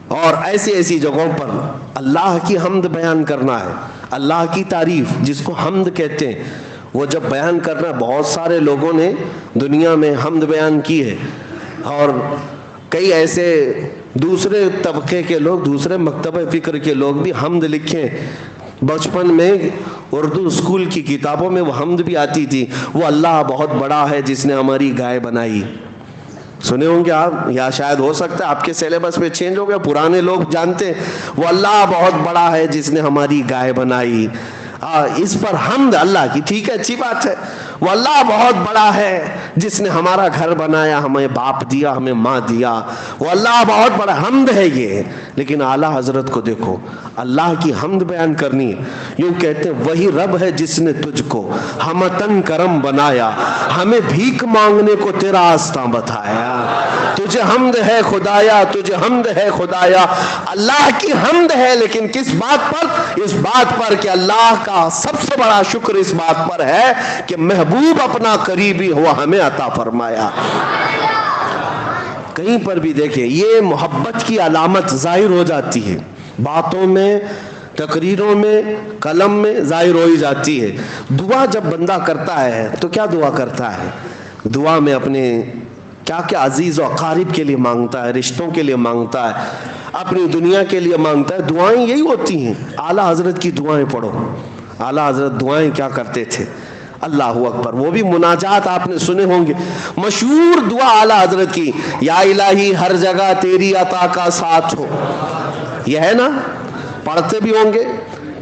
اور ایسی ایسی جگہوں پر اللہ کی حمد بیان کرنا ہے, اللہ کی تعریف جس کو حمد کہتے ہیں, وہ جب بیان کرنا ہے. بہت سارے لوگوں نے دنیا میں حمد بیان کی ہے, اور کئی ایسے دوسرے طبقے کے لوگ, دوسرے مکتبہ فکر کے لوگ بھی حمد لکھیں. بچپن میں اردو اسکول کی کتابوں میں وہ حمد بھی آتی تھی, وہ اللہ بہت بڑا ہے جس نے ہماری گائے بنائی. سنے ہوں گے آپ, یا شاید ہو سکتا ہے آپ کے سیلیبس میں چینج ہو گیا, پرانے لوگ جانتے ہیں. وہ اللہ بہت بڑا ہے جس نے ہماری گائے بنائی. اس پر حمد اللہ کی, ٹھیک ہے, اچھی بات ہے. وہ اللہ بہت بڑا ہے جس نے ہمارا گھر بنایا, ہمیں باپ دیا, ہمیں ماں دیا. وہ اللہ بہت بڑا, حمد ہے یہ. لیکن اعلیٰ حضرت کو دیکھو, اللہ کی حمد بیان کرنی ہے. یوں کہتے ہیں وہی رب ہے جس نے تجھ کو ہمتن کرم بنایا, ہمیں بھیک مانگنے کو تیرا آستاں بتایا. تجھے حمد ہے خدایا, تجھے حمد ہے خدایا. اللہ کی حمد ہے, لیکن کس بات پر؟ اس بات پر کہ اللہ کا سب سے بڑا شکر اس بات پر ہے کہ محبوب اپنا قریبی ہوا ہمیں عطا فرمایا. کہیں پر بھی دیکھیں یہ محبت کی علامت ظاہر ہو جاتی ہے, باتوں میں, تقریروں میں, قلم میں ظاہر ہو ہی جاتی ہے. دعا جب بندہ کرتا ہے تو کیا دعا کرتا ہے؟ دعا میں اپنے کیا کیا عزیز و اقارب کے لیے مانگتا ہے, رشتوں کے لیے مانگتا ہے, اپنی دنیا کے لیے مانگتا ہے. دعائیں یہی ہوتی ہیں. اعلیٰ حضرت کی دعائیں پڑھو. اعلیٰ حضرت دعائیں کیا کرتے تھے؟ اللہ اکبر. وہ بھی مناجات آپ نے سنے ہوں گے, مشہور دعا اعلیٰ حضرت کی, یا الہی ہر جگہ تیری عطا کا ساتھ ہو. یہ ہے نا, پڑھتے بھی ہوں گے.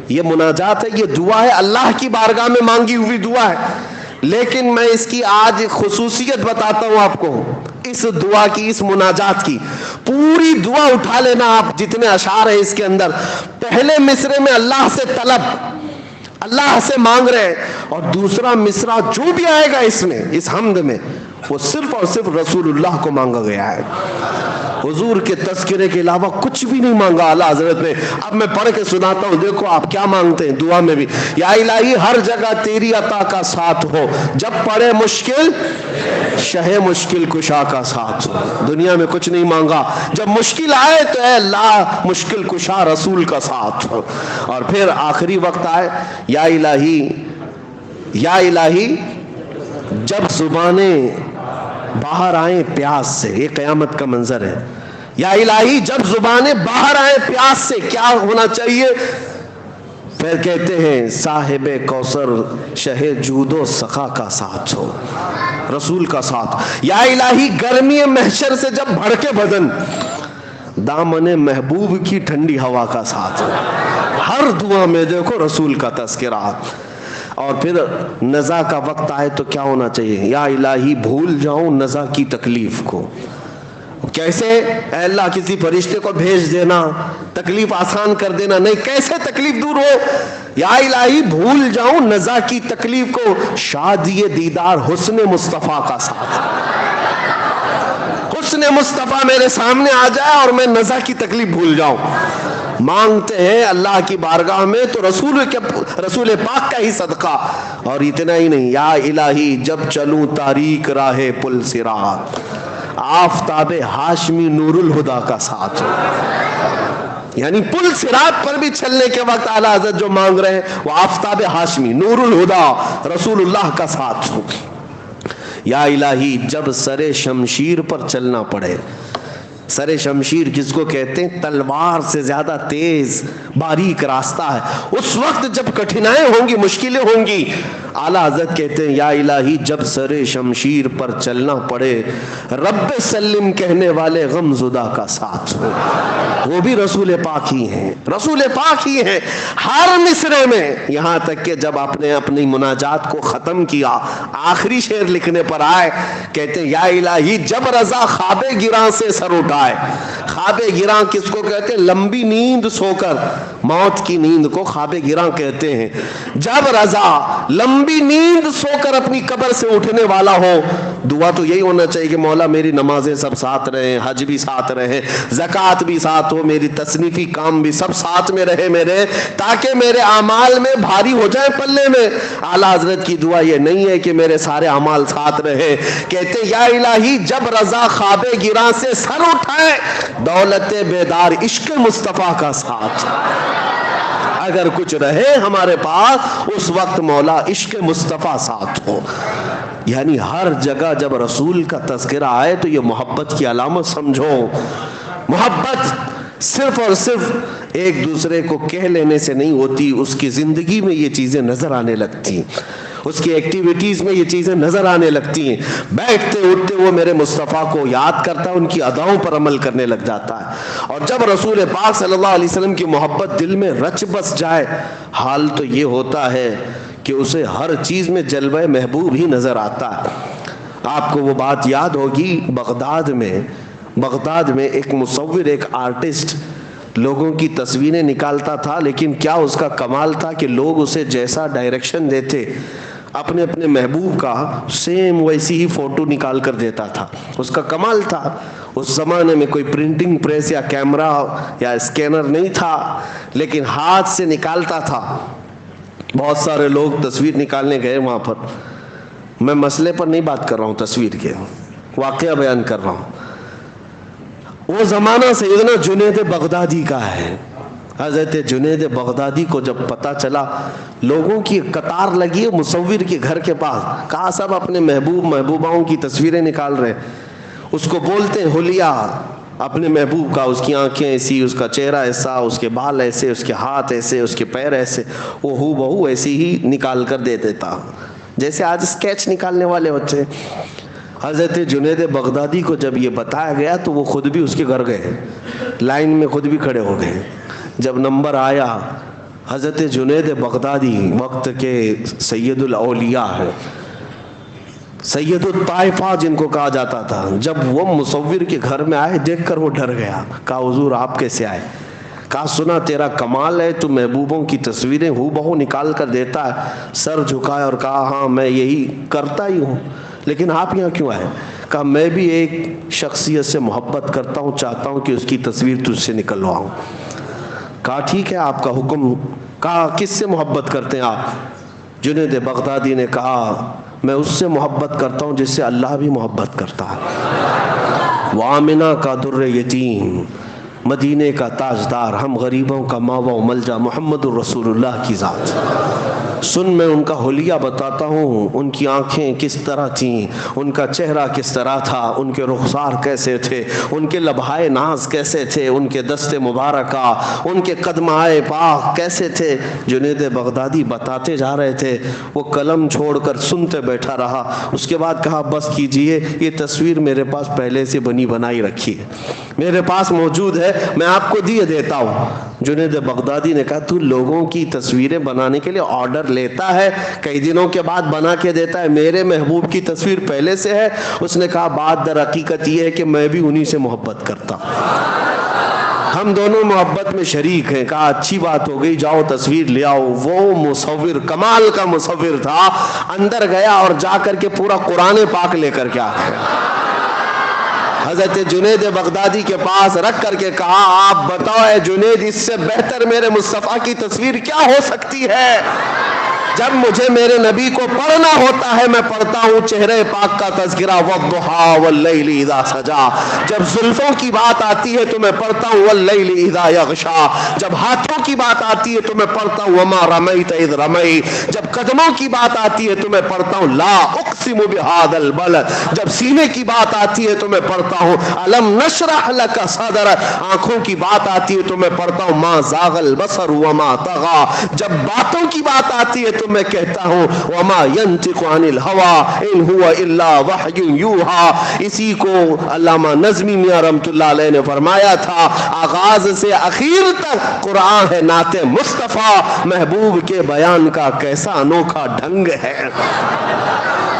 یہ مناجات ہے, یہ دعا ہے, اللہ کی بارگاہ میں مانگی ہوئی دعا ہے. لیکن میں اس کی آج خصوصیت بتاتا ہوں آپ کو, اس دعا کی, اس مناجات کی. پوری دعا اٹھا لینا آپ, جتنے اشعار ہیں اس کے اندر. پہلے مصرے میں اللہ سے طلب, اللہ سے مانگ رہے, اور دوسرا مصرع جو بھی آئے گا اس میں, اس حمد میں, وہ صرف اور صرف رسول اللہ کو مانگا گیا ہے. حضور کے تذکرے کے علاوہ کچھ بھی نہیں مانگا اعلیٰ حضرت نے. اب میں پڑھ کے سناتا ہوں, دیکھو آپ کیا مانگتے ہیں دعا میں بھی. یا الہی ہر جگہ تیری عطا کا ساتھ ہو, جب پڑے مشکل شہ مشکل کشا کا ساتھ ہو. دنیا میں کچھ نہیں مانگا, جب مشکل آئے تو اے اللہ مشکل کشا رسول کا ساتھ ہو. اور پھر آخری وقت آئے, یا الہی, یا الہی جب زبانیں باہر آئیں پیاس سے. یہ قیامت کا منظر ہے. یا الہی جب زبانیں باہر آئیں پیاس سے, کیا ہونا چاہیے؟ پھر کہتے ہیں صاحب کوثر شہ جود و سخا کا ساتھ ہو, رسول کا ساتھ. یا الہی گرمی محشر سے جب بھڑکے بدن, دامن محبوب کی ٹھنڈی ہوا کا ساتھ ہو. ہر دعا میں دیکھو رسول کا تذکرہ. اور پھر نزا کا وقت آئے تو کیا ہونا چاہیے؟ یا الہی بھول جاؤں نزا کی تکلیف کو. کیسے؟ اے اللہ کسی فرشتے کو بھیج دینا، تکلیف آسان کر دینا. نہیں، کیسے تکلیف دور ہو؟ یا الہی بھول جاؤں نزا کی تکلیف کو، شادی دیدار حسن مصطفیٰ کا ساتھ. حسن مصطفیٰ میرے سامنے آ جائے اور میں نزا کی تکلیف بھول جاؤں. مانگتے ہیں اللہ کی بارگاہ میں تو رسول پاک کا ہی صدقہ. اور اتنا ہی نہیں، یا الہی جب چلوں تاریک راہ پل صراط، آفتاب ہاشمی نور الہدا کا ساتھ. یعنی پل صراط پر بھی چلنے کے وقت اعلیٰ حضرت جو مانگ رہے ہیں وہ آفتاب ہاشمی نور الہدا رسول اللہ کا ساتھ ہو. یا الہی جب سر شمشیر پر چلنا پڑے. سر شمشیر کس کو کہتے ہیں؟ تلوار سے زیادہ تیز باریک راستہ ہے. اس وقت جب کٹھنائیں ہوں گی، مشکلیں ہوں گی، اعلیٰ حضرت کہتے ہیں یا الہی جب سر شمشیر پر چلنا پڑے، رب سلم کہنے والے غم زدہ کا ساتھ ہو. وہ بھی رسول پاک ہی ہیں، رسول پاک ہی ہیں ہر مصرے میں. یہاں تک کہ جب آپ نے اپنی مناجات کو ختم کیا، آخری شعر لکھنے پر آئے، کہتے ہیں یا الہی جب رضا خواب گراں سے سر اٹھائے. خواب گراں کس کو کہتے ہیں؟ لمبی نیند سو کر، موت کی نیند کو خواب گراں کہتے ہیں. جب رضا لمبی نیند سو کر اپنی قبر سے اٹھنے والا ہو، دعا تو یہی ہونا چاہیے کہ مولا میری نمازیں سب ساتھ رہیں، حج بھی ساتھ رہے، زکوٰۃ بھی ساتھ ہو، میری تصنیفی کام بھی سب ساتھ میں رہے میرے، تاکہ میرے اعمال میں بھاری ہو جائے پلے میں. اعلیٰ حضرت کی دعا یہ نہیں ہے کہ میرے سارے اعمال ساتھ رہے. کہتے یا الہی جب رضا خواب گراں سے سر اٹھائے، دولت بیدار عشق مصطفیٰ کا ساتھ. اگر کچھ رہے ہمارے پاس اس وقت مولا عشق مصطفیٰ ساتھ ہو. یعنی ہر جگہ جب رسول کا تذکرہ آئے تو یہ محبت کی علامت سمجھو. محبت صرف اور صرف ایک دوسرے کو کہہ لینے سے نہیں ہوتی، اس کی زندگی میں یہ چیزیں نظر آنے لگتی ہیں، اس کی ایکٹیویٹیز میں یہ چیزیں نظر آنے لگتی ہیں. بیٹھتے اٹھتے وہ میرے مصطفیٰ کو یاد کرتا ہے، ان کی اداؤں پر عمل کرنے لگ جاتا ہے. اور جب رسول پاک صلی اللہ علیہ وسلم کی محبت دل میں رچ بس جائے، حال تو یہ ہوتا ہے کہ اسے ہر چیز میں جلوہ محبوب ہی نظر آتا ہے. آپ کو وہ بات یاد ہوگی، بغداد میں ایک مصور، ایک آرٹسٹ لوگوں کی تصویریں نکالتا تھا، لیکن کیا اس کا کمال تھا کہ لوگ اسے جیسا ڈائریکشن دیتے اپنے اپنے محبوب کا، سیم ویسی ہی فوٹو نکال کر دیتا تھا. اس کا کمال تھا. اس زمانے میں کوئی پرنٹنگ پریس یا کیمرہ یا اسکینر نہیں تھا، لیکن ہاتھ سے نکالتا تھا. بہت سارے لوگ تصویر نکالنے گئے وہاں پر. میں مسئلے پر نہیں بات کر رہا ہوں، تصویر کے واقعہ بیان کر رہا ہوں. وہ زمانہ سیدنا جنید بغدادی کا ہے. حضرت جنید بغدادی کو جب پتہ چلا، لوگوں کی قطار لگی ہے مصور کے گھر کے پاس، کہا سب اپنے محبوباؤں کی تصویریں نکال رہے. اس کو بولتے ہیں حلیہ اپنے محبوب کا، اس کی آنکھیں ایسی، اس کا چہرہ ایسا، اس کے بال ایسے، اس کے ہاتھ ایسے، اس کے پیر ایسے. وہ ہو بہو ایسی ہی نکال کر دے دیتا، جیسے آج اسکیچ نکالنے والے ہوتے. حضرت جنید بغدادی کو جب یہ بتایا گیا تو وہ خود بھی اس کے گھر گئے، لائن میں خود بھی کھڑے ہو گئے. جب نمبر آیا، حضرت جنید بغدادی وقت کے سید الاولیاء ہے، سید الطائفہ جن کو کہا جاتا تھا، جب وہ مصور کے گھر میں آئے دیکھ کر وہ ڈر گیا. کہا حضور آپ کیسے آئے؟ کہا سنا تیرا کمال ہے، تو محبوبوں کی تصویریں ہو بہو نکال کر دیتا ہے. سر جھکایا اور کہا ہاں میں یہی کرتا ہی ہوں، لیکن آپ یہاں کیوں آئے؟ کہا میں بھی ایک شخصیت سے محبت کرتا ہوں، چاہتا ہوں کہ اس کی تصویر تجھ سے نکلواؤں. کہا ٹھیک ہے آپ کا حکم. کہا کس سے محبت کرتے ہیں آپ؟ جنید بغدادی نے کہا میں اس سے محبت کرتا ہوں جس سے اللہ بھی محبت کرتا ہے. وآمنہ کا در یتیم، مدینے کا تاجدار، ہم غریبوں کا ماوا و ملجا، محمد الرسول اللہ کی ذات. سن میں ان کا حلیہ بتاتا ہوں، ان کی آنکھیں کس طرح تھیں، ان کا چہرہ کس طرح تھا، ان کے رخسار کیسے تھے، ان کے لبھائے ناز کیسے تھے، ان کے دست مبارکہ، ان کے قدمائے پاک کیسے تھے. جنید بغدادی بتاتے جا رہے تھے، وہ قلم چھوڑ کر سنتے بیٹھا رہا. اس کے بعد کہا بس کیجئے، یہ تصویر میرے پاس پہلے سے بنی بنائی رکھی ہے، میرے پاس موجود ہے، میں آپ کو دیتا ہوں۔ جنید بغدادی نے کہا تو لوگوں کی تصویریں بنانے کے لیے آرڈر لیتا ہے، کئی دنوں کے بعد بنا کے دیتا ہے، میرے محبوب کی تصویر پہلے سے ہے۔ اس نے کہا بات در حقیقت یہ ہے کہ میں بھی انہی سے محبت کرتا ہوں، ہم دونوں محبت میں شریک ہیں۔ کہا اچھی بات ہو گئی، جاؤ تصویر لے آؤ۔ وہ مصور کمال کا مصور تھا، اندر گیا اور جا کر کے پورا قرآن پاک لے کر کے آ گیا، حضرت جنید بغدادی کے پاس رکھ کر کے کہا آپ بتاؤ اے جنید، اس سے بہتر میرے مصطفیٰ کی تصویر کیا ہو سکتی ہے؟ جب مجھے میرے نبی کو پڑھنا ہوتا ہے میں پڑھتا ہوں چہرے پاک کا تذکرہ، والضحیٰ واللیل اذا سجا۔ جب زلفوں کی بات آتی ہے تو میں پڑھتا ہوں واللیل اذا یغشا۔ جب ہاتھوں کی بات آتی ہے تو میں پڑھتا ہوں وما رمیت اذ رمیت۔ جب قدموں کی بات آتی ہے تو میں پڑھتا ہوں لا اقسم بہذا البلد۔ جب سینے کی بات آتی ہے تو میں پڑھتا ہوں الم نشرح لک صدرک۔ آنکھوں کی بات آتی ہے تو میں پڑھتا ہوں ما زاغ البصر وما طغى۔ جب باتوں کی بات آتی ہے تو میں کہتا ہوں وما ينطق عن الهوى ان هو الا وحی یوحى۔ اسی کو علامہ نظمی میاں رحمۃ اللہ علیہ نے فرمایا تھا، آغاز سے اخیر تک قرآن ہے نعت مصطفیٰ، محبوب کے بیان کا کیسا انوکھا ڈھنگ ہے۔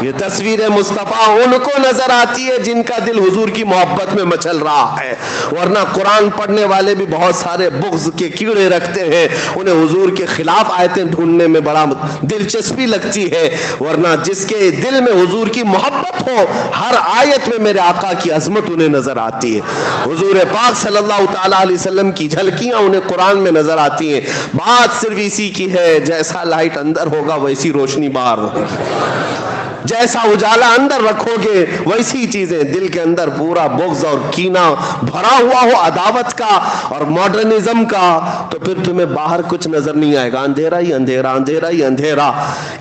یہ تصویر مصطفیٰ ان کو نظر آتی ہے جن کا دل حضور کی محبت میں مچل رہا ہے، ورنہ قرآن پڑھنے والے بھی بہت سارے بغض کے کیڑے رکھتے ہیں، انہیں حضور کے خلاف آیتیں ڈھونڈنے میں بڑا دلچسپی لگتی ہے، ورنہ جس کے دل میں حضور کی محبت ہو ہر آیت میں میرے آقا کی عظمت انہیں نظر آتی ہے۔ حضور پاک صلی اللہ تعالیٰ علیہ وسلم کی جھلکیاں انہیں قرآن میں نظر آتی ہیں۔ بات صرف اسی کی ہے، جیسا لائٹ اندر ہوگا ویسی روشنی باہر ہوگی، جیسا اجالا اندر رکھو گے ویسی چیزیں۔ دل کے اندر پورا بغض اور کینہ بھرا ہوا ہو عداوت کا اور ماڈرنزم کا، تو پھر تمہیں باہر کچھ نظر نہیں آئے گا، اندھیرا ہی اندھیرا، اندھیرا ہی اندھیرا۔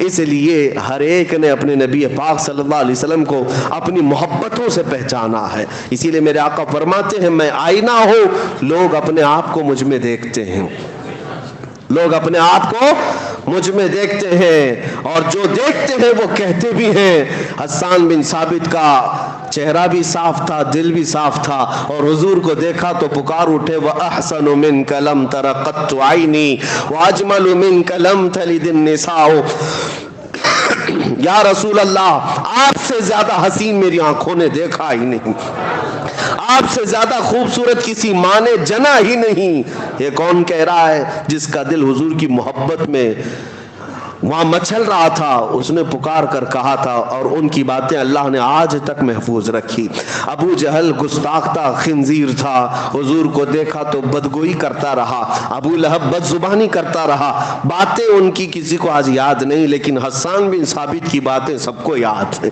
اس لیے ہر ایک نے اپنے نبی پاک صلی اللہ علیہ وسلم کو اپنی محبتوں سے پہچانا ہے۔ اسی لیے میرے آقا فرماتے ہیں میں آئینہ ہوں، لوگ اپنے آپ کو مجھ میں دیکھتے ہیں، لوگ اپنے آپ کو مجھ میں دیکھتے ہیں، اور جو دیکھتے ہیں وہ کہتے بھی ہیں۔ حسان بن ثابت کا چہرہ بھی صاف تھا، دل بھی صاف تھا، اور حضور کو دیکھا تو پکار اٹھے وَأَحْسَنُ مِنْكَ لَمْ تَرَ قَطُّ عَيْنِي وَأَجْمَلُ مِنْكَ لَمْ تَلِدِ النِّسَاءُ۔ یا رسول اللہ، آپ سے زیادہ حسین میری آنکھوں نے دیکھا ہی نہیں، آپ سے زیادہ خوبصورت کسی ماں نے جنا ہی نہیں۔ یہ کون کہہ رہا ہے؟ جس کا دل حضور کی محبت میں وہاں مچل رہا تھا، اس نے پکار کر کہا تھا، اور ان کی باتیں اللہ نے آج تک محفوظ رکھی۔ ابو جہل گستاخ تھا، خنزیر تھا، حضور کو دیکھا تو بدگوئی کرتا رہا، ابو لہب بد زبانی کرتا رہا، باتیں ان کی کسی کو آج یاد نہیں، لیکن حسان بن ثابت کی باتیں سب کو یاد ہیں۔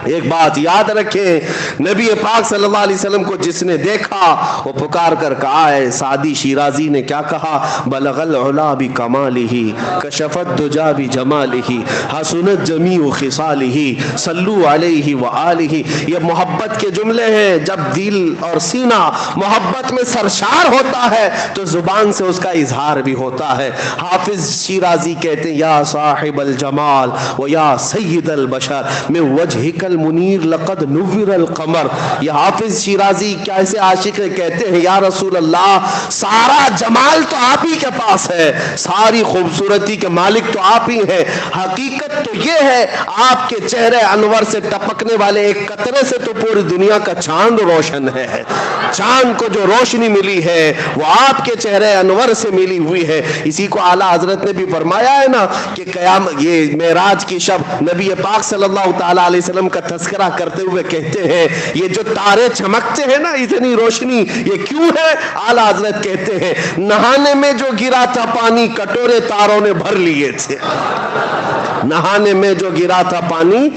ایک بات یاد رکھیں، نبی پاک صلی اللہ علیہ وسلم کو جس نے دیکھا وہ پکار کر کہا ہے، سعدی شیرازی نے کیا کہا، بلغ العلا بکمالہ کشف الدجا بجمالہ حسنت جمیع خصالہ صلو علیہ وآلہ۔ یہ محبت کے جملے ہیں، جب دل اور سینہ محبت میں سرشار ہوتا ہے تو زبان سے اس کا اظہار بھی ہوتا ہے۔ حافظ شیرازی کہتے ہیں یا صاحب الجمال و یا سید البشر من وجہک المنیر لقد نور القمر۔ یہ حافظ شیرازی کیسے عاشق ہے، کہتے ہیں یا رسول اللہ سارا جمال تو آپ ہی کے پاس ہے، ساری خوبصورتی کے مالک تو آپ ہی ہیں، حقیقت تو یہ ہے آپ کے چہرے انور سے ٹپکنے والے ایک قطرے سے تو پوری دنیا کا چاند روشن ہے، چاند کو جو روشنی ملی ہے وہ آپ کے چہرے انور سے ملی ہوئی ہے۔ اسی کو اعلیٰ حضرت نے بھی فرمایا ہے نا کہ قیامت یہ معراج کی شب نبی پاک صلی اللہ تعالیٰ علیہ وسلم کا تذکرہ کرتے ہوئے کہتے ہیں یہ جو تارے چمکتے ہیں نا، اتنی روشنی یہ کیوں ہے؟ اعلیٰ حضرت کہتے ہیں نہانے میں جو گرا تھا پانی کٹورے تاروں نے بھر لیے تھے، نہانے میں جو گرا تھا پانی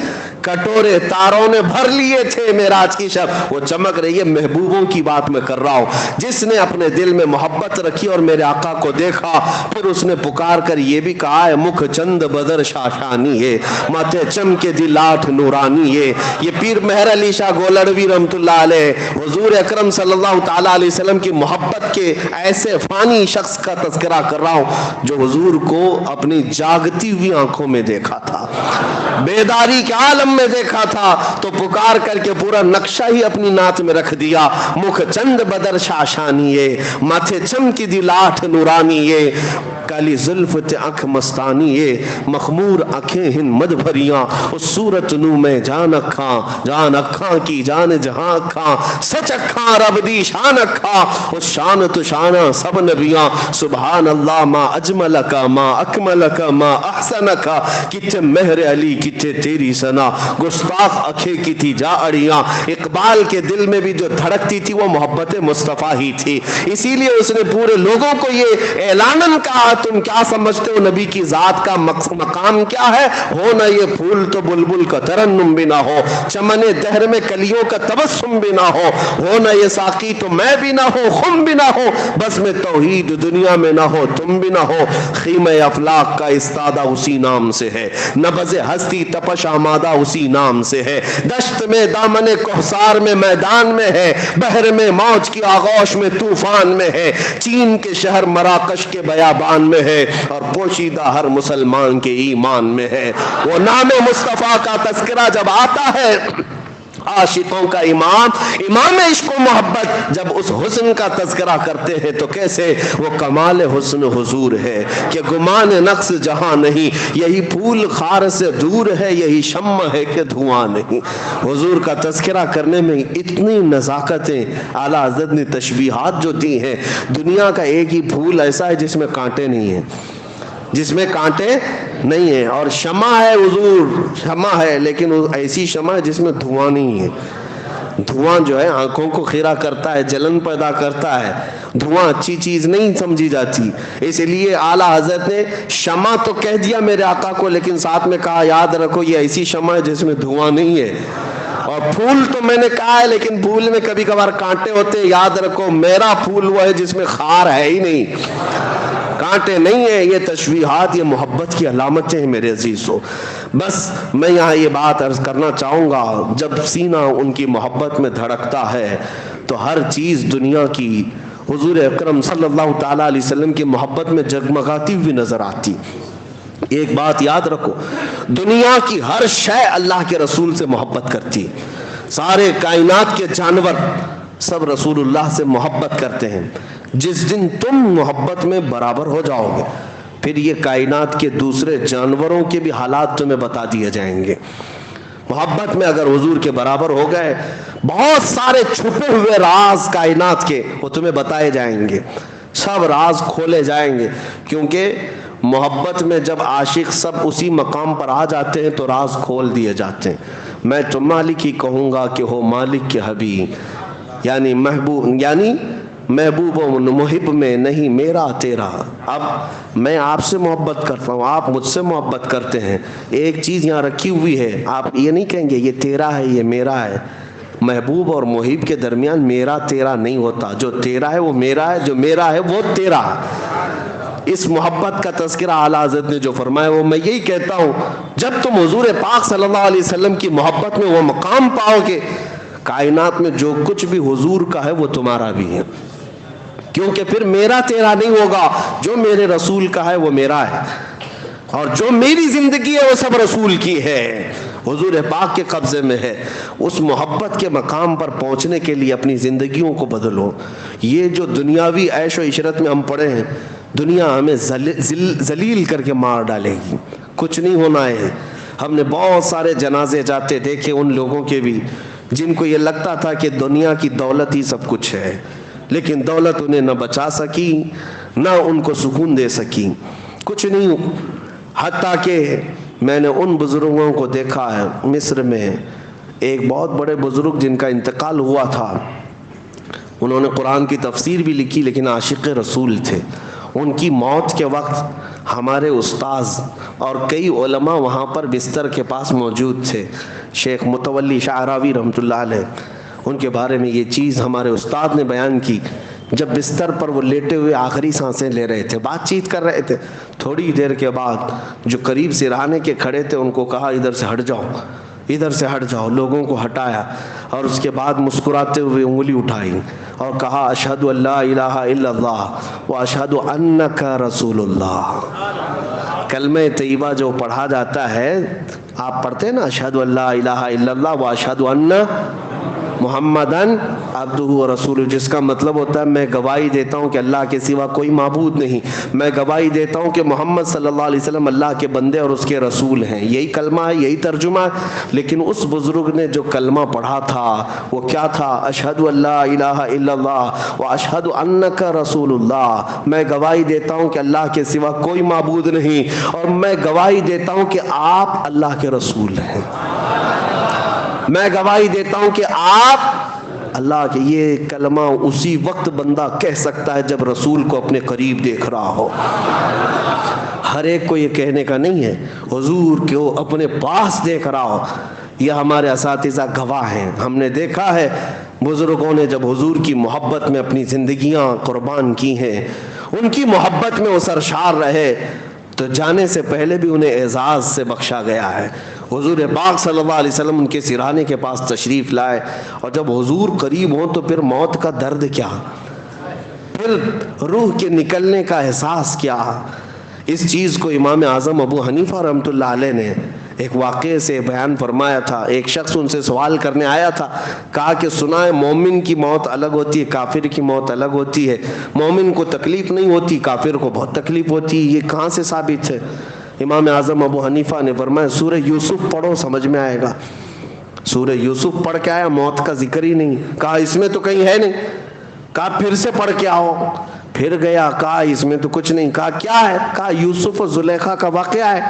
کٹورے تاروں نے بھر لیے تھے معراج کی شب، وہ چمک رہی ہے۔ محبوبوں کی بات میں کر رہا ہوں، جس نے اپنے دل میں محبت رکھی اور میرے آقا کو دیکھا، پھر اس نے پکار کر یہ بھی کہا ہے مکھ چند بدر شاشانی ہے ماتھے چم کے دل آٹھ نورانی ہے۔ یہ پیر مہر علی شاہ گولڑوی رحمت اللہ علیہ حضور اکرم صلی اللہ تعالیٰ علیہ وسلم کی محبت کے ایسے فانی شخص کا تذکرہ کر رہا ہوں جو حضور کو اپنی جاگتی ہوئی آنکھوں میں دیکھا تھا، بیداری کے عالم میں دیکھا تھا تو پکار کر کے پورا نقشہ ہی اپنی نعت میں رکھ دیا. مکھ چند بدر شاشانیے ماتھے چمکی دی لاٹھ نورانیے کالی زلف تے آنکھ مستانیے مخمور آنکھیں ہن مد بھریاں اس صورت نو میں جان اکھاں کی جان جہاں اکھاں سچ اکھاں رب دی شان اکھاں اس شان تو شانہ سب نبیاں سبحان اللہ ما اجملکا ما اکملکا ما احسنکا کتے مہر علی کتے تیری سنا گستاخ اکھے کی تھی جا اڑیاں. اقبال کے دل میں بھی جو دھڑکتی تھی وہ محبت مصطفیٰ ہی تھی, اسی لیے اس نے پورے لوگوں کو یہ اعلاناً کہا تم کیا سمجھتے ہو نبی کی ذات کا مقام کیا ہے؟ ہو نہ یہ پھول تو بلبل کا ترنم بھی نہ ہو, چمن دہر میں کلیوں کا تبسم بھی نہ ہو نہ یہ ساقی تو میں بھی نہ ہو خم بھی نہ ہو, بس میں توحید دنیا میں نہ ہو تم بھی نہ ہو. خیمہ افلاق کا استادہ اسی نام سے ہے, نبض ہستی تپش آمادہ اسی نام سے ہے, دشت میں دامن کوہسار میں میدان میں ہے, بحر میں موج کی آغوش میں طوفان میں ہے, چین کے شہر مراکش کے بیابان میں ہے اور پوشیدہ ہر مسلمان کے ایمان میں ہے. وہ نام مصطفیٰ کا تذکرہ جب آتا ہے عاشقوں کا امام عشق و محبت جب اس حسن کا تذکرہ کرتے ہیں تو کیسے وہ کمال حسن حضور ہے کہ گمان نقص جہاں نہیں, یہی پھول خار سے دور ہے, یہی شمع ہے کہ دھواں نہیں. حضور کا تذکرہ کرنے میں اتنی نزاکتیں اعلیٰ حضرت نے تشبیہات جو دی ہیں. دنیا کا ایک ہی پھول ایسا ہے جس میں کانٹے نہیں ہیں, جس میں کانٹے نہیں ہیں, اور شمع ہے حضور, شمع ہے لیکن ایسی شمع ہے جس میں دھواں نہیں ہے. دھواں جو ہے آنکھوں کو خیرہ کرتا ہے, جلن پیدا کرتا ہے, دھواں اچھی چیز نہیں سمجھی جاتی. اس لیے اعلیٰ حضرت نے شمع تو کہہ دیا میرے آقا کو, لیکن ساتھ میں کہا یاد رکھو یہ ایسی شمع ہے جس میں دھواں نہیں ہے. اور پھول تو میں نے کہا ہے لیکن پھول میں کبھی کبھار کانٹے ہوتے, یاد رکھو میرا پھول وہ ہے جس میں خار ہے ہی نہیں, کانٹے نہیں ہیں. یہ تشبیہات یہ محبت کی علامتیں ہیں میرے عزیزو. بس میں یہاں یہ بات عرض کرنا چاہوں گا, جب سینہ ان کی محبت میں دھڑکتا ہے تو ہر چیز دنیا کی حضور اکرم صلی اللہ تعالیٰ علیہ وسلم کی محبت میں جگمگاتی ہوئی نظر آتی. ایک بات یاد رکھو, دنیا کی ہر شے اللہ کے رسول سے محبت کرتی. سارے کائنات کے جانور سب رسول اللہ سے محبت کرتے ہیں. جس دن تم محبت میں برابر ہو جاؤ گے پھر یہ کائنات کے دوسرے جانوروں کے بھی حالات تمہیں بتا دیے جائیں گے. محبت میں اگر حضور کے برابر ہو گئے, بہت سارے چھپے ہوئے راز کائنات کے وہ تمہیں بتائے جائیں گے, سب راز کھولے جائیں گے. کیونکہ محبت میں جب عاشق سب اسی مقام پر آ جاتے ہیں تو راز کھول دیے جاتے ہیں. میں تو مالک ہی کہوں گا کہ ہو مالک کے حبیب, یعنی محبوب و محب میں نہیں میرا تیرا. اب میں آپ سے محبت کرتا ہوں, آپ مجھ سے محبت کرتے ہیں. ایک چیز یہاں رکھی ہوئی ہے, آپ یہ نہیں کہیں گے یہ تیرا ہے یہ میرا ہے. محبوب اور محب کے درمیان میرا تیرا نہیں ہوتا. جو تیرا ہے وہ میرا ہے, جو میرا ہے وہ تیرا. اس محبت کا تذکرہ اعلیٰ حضرت نے جو فرمایا وہ میں یہی کہتا ہوں, جب تم حضور پاک صلی اللہ علیہ وسلم کی محبت میں وہ مقام پاؤ گے, کائنات میں جو کچھ بھی حضور کا ہے وہ تمہارا بھی ہے. کیونکہ پھر میرا تیرا نہیں ہوگا, جو میرے رسول کا ہے وہ میرا ہے, اور جو میری زندگی ہے وہ سب رسول کی ہے, حضور پاک کے قبضے میں ہے. اس محبت کے مقام پر پہنچنے کے لیے اپنی زندگیوں کو بدلو. یہ جو دنیاوی عیش و عشرت میں ہم پڑے ہیں, دنیا ہمیں ذلیل کر کے مار ڈالے گی, کچھ نہیں ہونا ہے. ہم نے بہت سارے جنازے جاتے دیکھے ان لوگوں کے بھی جن کو یہ لگتا تھا کہ دنیا کی دولت ہی سب کچھ ہے, لیکن دولت انہیں نہ بچا سکی نہ ان کو سکون دے سکی, کچھ نہیں. حتیٰ کہ میں نے ان بزرگوں کو دیکھا ہے مصر میں, ایک بہت بڑے بزرگ جن کا انتقال ہوا تھا, انہوں نے قرآن کی تفسیر بھی لکھی لیکن عاشق رسول تھے. ان کی موت کے وقت ہمارے استاذ اور کئی علماء وہاں پر بستر کے پاس موجود تھے. شیخ متولی شعراوی رحمۃ اللہ علیہ, ان کے بارے میں یہ چیز ہمارے استاد نے بیان کی. جب بستر پر وہ لیٹے ہوئے آخری سانسیں لے رہے تھے, بات چیت کر رہے تھے, تھوڑی دیر کے بعد جو قریب سرانے کے کھڑے تھے ان کو کہا ادھر سے ہٹ جاؤ, ادھر سے ہٹ جاؤ. لوگوں کو ہٹایا اور اس کے بعد مسکراتے ہوئے انگلی اٹھائی اور کہا اشہد ان لا الہ الا اللہ و اشہد انک رسول اللہ. کلمہ طیبہ جو پڑھا جاتا ہے، آپ پڑھتے ہیں نا اشہد ان لا الہ الا اللہ و اشہد ان محمدن عبدہ و رسولہ، جس کا مطلب ہوتا ہے میں گواہی دیتا ہوں کہ اللہ کے سوا کوئی معبود نہیں، میں گواہی دیتا ہوں کہ محمد صلی اللہ علیہ وسلم اللہ کے بندے اور اس کے رسول ہیں. یہی کلمہ ہے، یہی ترجمہ ہے. لیکن اس بزرگ نے جو کلمہ پڑھا تھا وہ کیا تھا؟ اشہد ان لا الہ الا اللہ و اشہد انک رسول اللہ، میں گواہی دیتا ہوں کہ اللہ کے سوا کوئی معبود نہیں، اور میں گواہی دیتا ہوں کہ آپ اللہ کے رسول ہیں. میں گواہی دیتا ہوں کہ آپ اللہ کے. یہ کلمہ اسی وقت بندہ کہہ سکتا ہے جب رسول کو اپنے قریب دیکھ رہا ہو. ہر ایک کو یہ کہنے کا نہیں ہے. حضور کو اپنے پاس دیکھ رہا ہو. یہ ہمارے اساتذہ گواہ ہیں. ہم نے دیکھا ہے بزرگوں نے جب حضور کی محبت میں اپنی زندگیاں قربان کی ہیں، ان کی محبت میں وہ سرشار رہے، تو جانے سے پہلے بھی انہیں اعزاز سے بخشا گیا ہے. حضور پاک صلی اللہ علیہ وسلم ان کے سرانے کے پاس تشریف لائے، اور جب حضور قریب ہوں تو پھر موت کا درد کیا، پھر روح کے نکلنے کا احساس کیا. اس چیز کو امام اعظم ابو حنیفہ رحمۃ اللہ علیہ نے ایک واقعے سے بیان فرمایا تھا. ایک شخص ان سے سوال کرنے آیا تھا، کہا کہ سنا ہے مومن کی موت الگ ہوتی ہے، کافر کی موت الگ ہوتی ہے. مومن کو تکلیف نہیں ہوتی، کافر کو بہت تکلیف ہوتی ہے، یہ کہاں سے ثابت ہے؟ امام اعظم ابو حنیفہ نے فرمایا سورہ یوسف پڑھو سمجھ میں آئے گا. سورہ یوسف پڑھ کے آیا، موت کا ذکر ہی نہیں. کہا اس میں تو کہیں ہے نہیں. کہا پھر سے پڑھ کے آؤ. پھر گیا، کہا اس میں تو کچھ نہیں. کہا کیا ہے؟ کہا یوسف و زلیخا کا واقعہ ہے.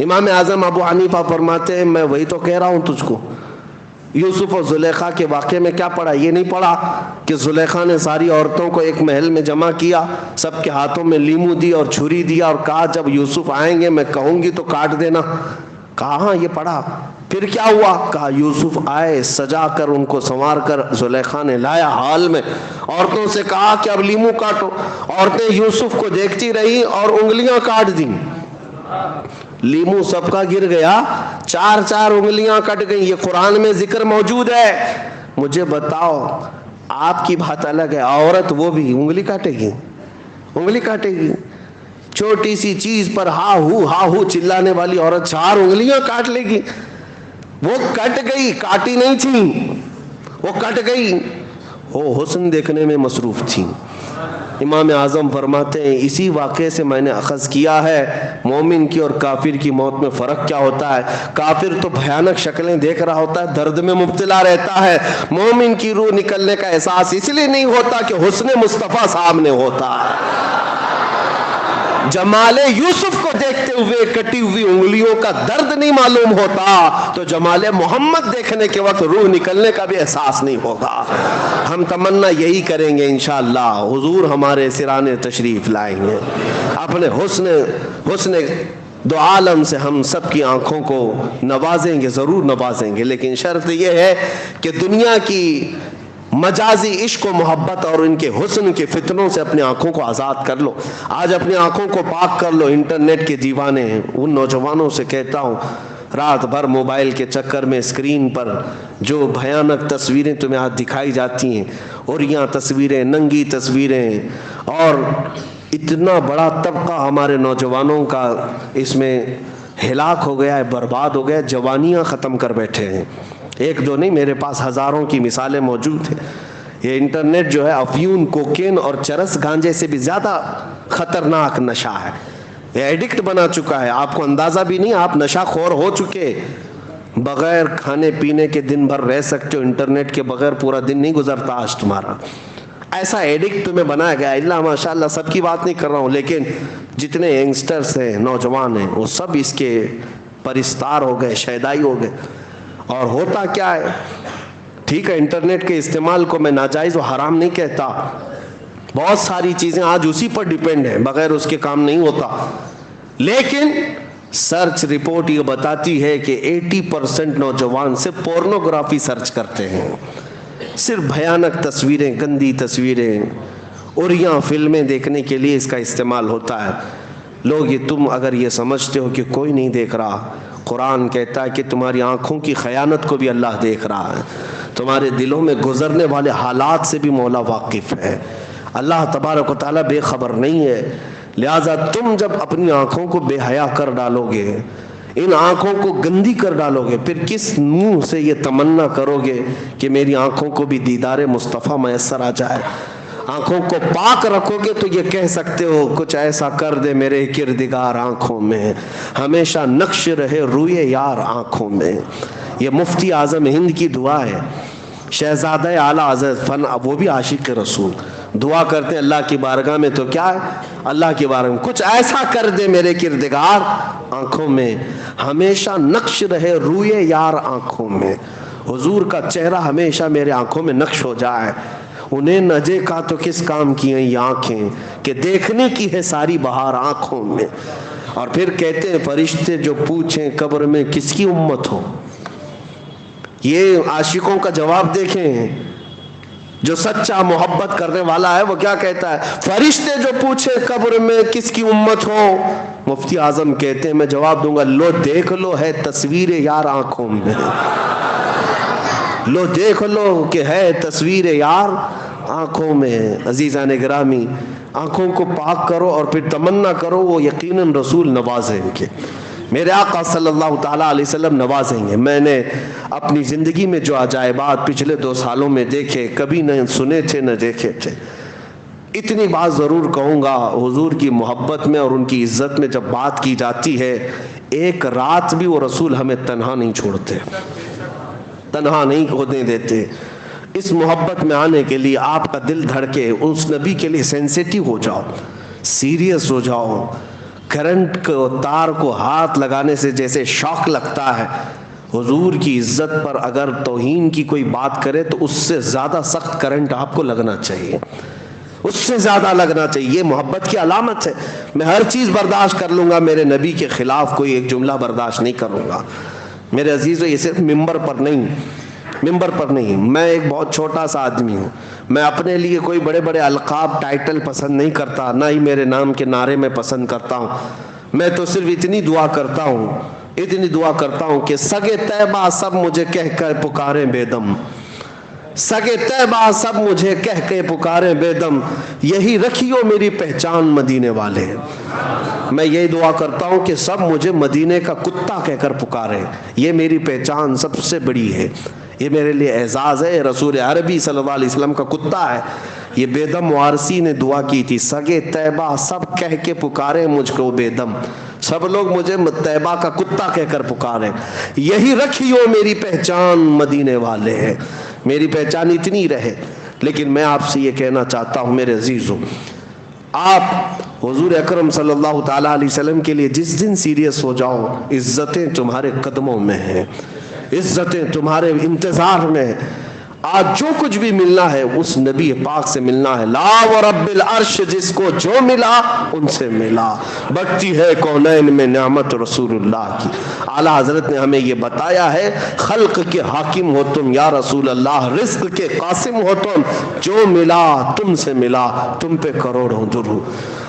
امام اعظم ابو حنیفہ فرماتے ہیں میں وہی تو کہہ رہا ہوں تجھ کو. یوسف اور زلیخا کے واقعے میں کیا پڑھا؟ یہ نہیں پڑھا کہ زلیخا نے ساری عورتوں کو ایک محل میں جمع کیا، سب کے ہاتھوں میں لیمو دی اور چھری دیا اور کہا جب یوسف آئیں گے میں کہوں گی تو کاٹ دینا. کہا ہاں یہ پڑھا. پھر کیا ہوا؟ کہا یوسف آئے، سجا کر ان کو سنوار کر زلیخا نے لایا حال میں، عورتوں سے کہا کہ اب لیمو کاٹو. عورتیں یوسف کو دیکھتی رہی اور انگلیاں کاٹ دیں. لیمو سب کا گر گیا، 4 انگلیاں کٹ گئیں. یہ قرآن میں ذکر موجود ہے. مجھے بتاؤ، آپ کی بات الگ ہے، عورت وہ بھی انگلی کاٹے گی؟ انگلی کاٹے گی؟ چھوٹی سی چیز پر ہا ہو چلانے والی عورت 4 انگلیاں کاٹ لے گی؟ وہ کٹ گئی، کاٹی نہیں تھی، وہ کٹ گئی. وہ حسن دیکھنے میں مصروف تھی. امام اعظم فرماتے ہیں اسی واقعے سے میں نے اخذ کیا ہے مومن کی اور کافر کی موت میں فرق کیا ہوتا ہے. کافر تو بھیانک شکلیں دیکھ رہا ہوتا ہے، درد میں مبتلا رہتا ہے. مومن کی روح نکلنے کا احساس اس لیے نہیں ہوتا کہ حسن مصطفیٰ سامنے ہوتا ہے. جمال یوسف کو دیکھتے ہوئے کٹی ہوئی انگلیوں کا درد نہیں معلوم ہوتا تو جمال محمد دیکھنے کے وقت روح نکلنے کا بھی احساس نہیں ہوگا. ہم تمنا یہی کریں گے انشاءاللہ حضور ہمارے سرانے تشریف لائیں گے. اپنے حسن دو عالم سے ہم سب کی آنکھوں کو نوازیں گے، ضرور نوازیں گے، لیکن شرط یہ ہے کہ دنیا کی مجازی عشق و محبت اور ان کے حسن کے فتنوں سے اپنی آنکھوں کو آزاد کر لو. آج اپنی آنکھوں کو پاک کر لو. انٹرنیٹ کے دیوانے ہیں، ان نوجوانوں سے کہتا ہوں رات بھر موبائل کے چکر میں اسکرین پر جو بھیانک تصویریں تمہیں آج دکھائی جاتی ہیں، اوریاں تصویریں، ننگی تصویریں، اور اتنا بڑا طبقہ ہمارے نوجوانوں کا اس میں ہلاک ہو گیا ہے، برباد ہو گیا، جوانیاں ختم کر بیٹھے ہیں. ایک دو نہیں، میرے پاس ہزاروں کی مثالیں موجود ہیں. یہ انٹرنیٹ جو ہے افیون، کوکین اور چرس گانجے سے بھی زیادہ خطرناک نشہ ہے. یہ ایڈکٹ بنا چکا ہے، آپ کو اندازہ بھی نہیں، آپ نشہ خور ہو چکے. بغیر کھانے پینے کے دن بھر رہ سکتے ہو، انٹرنیٹ کے بغیر پورا دن نہیں گزرتا آج تمہارا. ایسا ایڈکٹ تمہیں بنایا گیا. اللہ ماشاءاللہ سب کی بات نہیں کر رہا ہوں، لیکن جتنے ینگسٹرز ہیں، نوجوان ہیں، وہ سب اس کے پرستار ہو گئے، شیدائی ہو گئے. اور ہوتا کیا ہے، ٹھیک ہے انٹرنیٹ کے استعمال کو میں ناجائز و حرام نہیں کہتا، بہت ساری چیزیں آج اسی پر ڈیپینڈ ہیں، بغیر اس کے کام نہیں ہوتا. لیکن سرچ رپورٹ یہ بتاتی ہے کہ 80% نوجوان صرف پورنوگرافی سرچ کرتے ہیں، صرف بھیانک تصویریں، گندی تصویریں، اوریاں فلمیں دیکھنے کے لیے اس کا استعمال ہوتا ہے. لوگ یہ تم اگر یہ سمجھتے ہو کہ کوئی نہیں دیکھ رہا، قرآن کہتا ہے کہ تمہاری آنکھوں کی خیانت کو بھی اللہ دیکھ رہا ہے، تمہارے دلوں میں گزرنے والے حالات سے بھی مولا واقف ہے. اللہ تبارک و تعالیٰ بے خبر نہیں ہے. لہٰذا تم جب اپنی آنکھوں کو بے حیا کر ڈالو گے، ان آنکھوں کو گندی کر ڈالو گے، پھر کس منہ سے یہ تمنا کرو گے کہ میری آنکھوں کو بھی دیدار مصطفیٰ میسر آ جائے؟ آنکھوں کو پاک رکھو گے تو یہ کہہ سکتے ہو کچھ ایسا کر دے میرے کردگار آنکھوں میں، ہمیشہ نقش رہے روئے یار آنکھوں میں۔ یہ مفتی اعظم ہند کی دعا ہے، شہزادہ اعلیٰ حضرت وہ بھی عاشق رسول دعا کرتے ہیں اللہ کی بارگاہ میں، تو کیا ہے اللہ کی بارگاہ میں کچھ ایسا کر دے میرے کردگار آنکھوں میں، ہمیشہ نقش رہے روئے یار آنکھوں میں۔ حضور کا چہرہ ہمیشہ میرے آنکھوں میں نقش ہو جائے۔ انہیں نہ دیکھا تو کس کام کی ہیں یہ آنکھیں کہ دیکھنے کی ہے ساری بہار آنکھوں میں۔ اور پھر کہتے ہیں فرشتے جو پوچھیں قبر میں کس کی امت ہو، یہ عاشقوں کا جواب دیکھیں، جو سچا محبت کرنے والا ہے وہ کیا کہتا ہے؟ فرشتے جو پوچھے قبر میں کس کی امت ہو، مفتی اعظم کہتے ہیں میں جواب دوں گا لو دیکھ لو ہے تصویر یار آنکھوں میں، لو دیکھ لو کہ ہے تصویر یار آنکھوں میں۔ عزیزان گرامی، آنکھوں کو پاک کرو اور پھر تمنا کرو وہ یقیناً رسول نوازیں گے، میرے آقا صلی اللہ تعالیٰ علیہ وسلم نوازیں گے۔ میں نے اپنی زندگی میں جو عجائبات پچھلے 2 سالوں میں دیکھے، کبھی نہ سنے تھے نہ دیکھے تھے۔ اتنی بات ضرور کہوں گا، حضور کی محبت میں اور ان کی عزت میں جب بات کی جاتی ہے، ایک رات بھی وہ رسول ہمیں تنہا نہیں چھوڑتے، تنہا نہیں ہونے دیتے۔ اس محبت میں آنے کے لیے آپ کا دل دھڑکے، اس نبی کے لیے سینسیٹیو ہو جاؤ، سیریس ہو جاؤ۔ کرنٹ کو تار کو ہاتھ لگانے سے جیسے شوق لگتا ہے، حضور کی عزت پر اگر توہین کی کوئی بات کرے تو اس سے زیادہ سخت کرنٹ آپ کو لگنا چاہیے، اس سے زیادہ لگنا چاہیے۔ یہ محبت کی علامت ہے۔ میں ہر چیز برداشت کر لوں گا، میرے نبی کے خلاف کوئی ایک جملہ برداشت نہیں کروں گا۔ میرے عزیزو، یہ صرف ممبر پر نہیں، میں ایک بہت چھوٹا سا آدمی ہوں، میں اپنے لیے کوئی بڑے بڑے القاب ٹائٹل پسند نہیں کرتا، نہ ہی میرے نام کے نعرے میں پسند کرتا ہوں۔ میں تو صرف اتنی دعا کرتا ہوں کہ سگے طیبہ سب مجھے کہہ کر پکاریں بے دم، سگے طیبہ سب مجھے کہہ کے پکاریں بے دم، یہی رکھیو میری پہچان مدینے والے۔ میں یہی دعا کرتا ہوں کہ سب مجھے مدینے کا کتا کہہ کر پکاریں، یہ میری پہچان سب سے بڑی ہے، یہ میرے لیے اعزاز ہے۔ رسول عربی صلی اللہ علیہ وسلم کا کتا ہے۔ یہ بے دم وارثی نے دعا کی تھی، سگے طیبہ سب کہہ کے پکارے مجھ کو بے دم، سب لوگ مجھے طیبہ کا کتا کہہ کر پکارے، یہی رکھیو میری پہچان مدینے والے ہے۔ میری پہچان اتنی رہے۔ لیکن میں آپ سے یہ کہنا چاہتا ہوں میرے عزیزوں، آپ حضور اکرم صلی اللہ تعالیٰ علیہ وسلم کے لیے جس دن سیریس ہو جاؤ، عزتیں تمہارے قدموں میں ہیں، عزتیں تمہارے انتظار میں۔ آج جو کچھ بھی ملنا ہے اس نبی پاک سے ملنا ہے۔ لا ورب العرش، جس کو جو ملا ان سے ملا، بڑھتی ہے کونین میں نعمت رسول اللہ کی۔ اعلیٰ حضرت نے ہمیں یہ بتایا ہے، خلق کے حاکم ہو تم یا رسول اللہ، رزق کے قاسم ہو تم، جو ملا تم سے ملا، تم پہ کروڑوں درود۔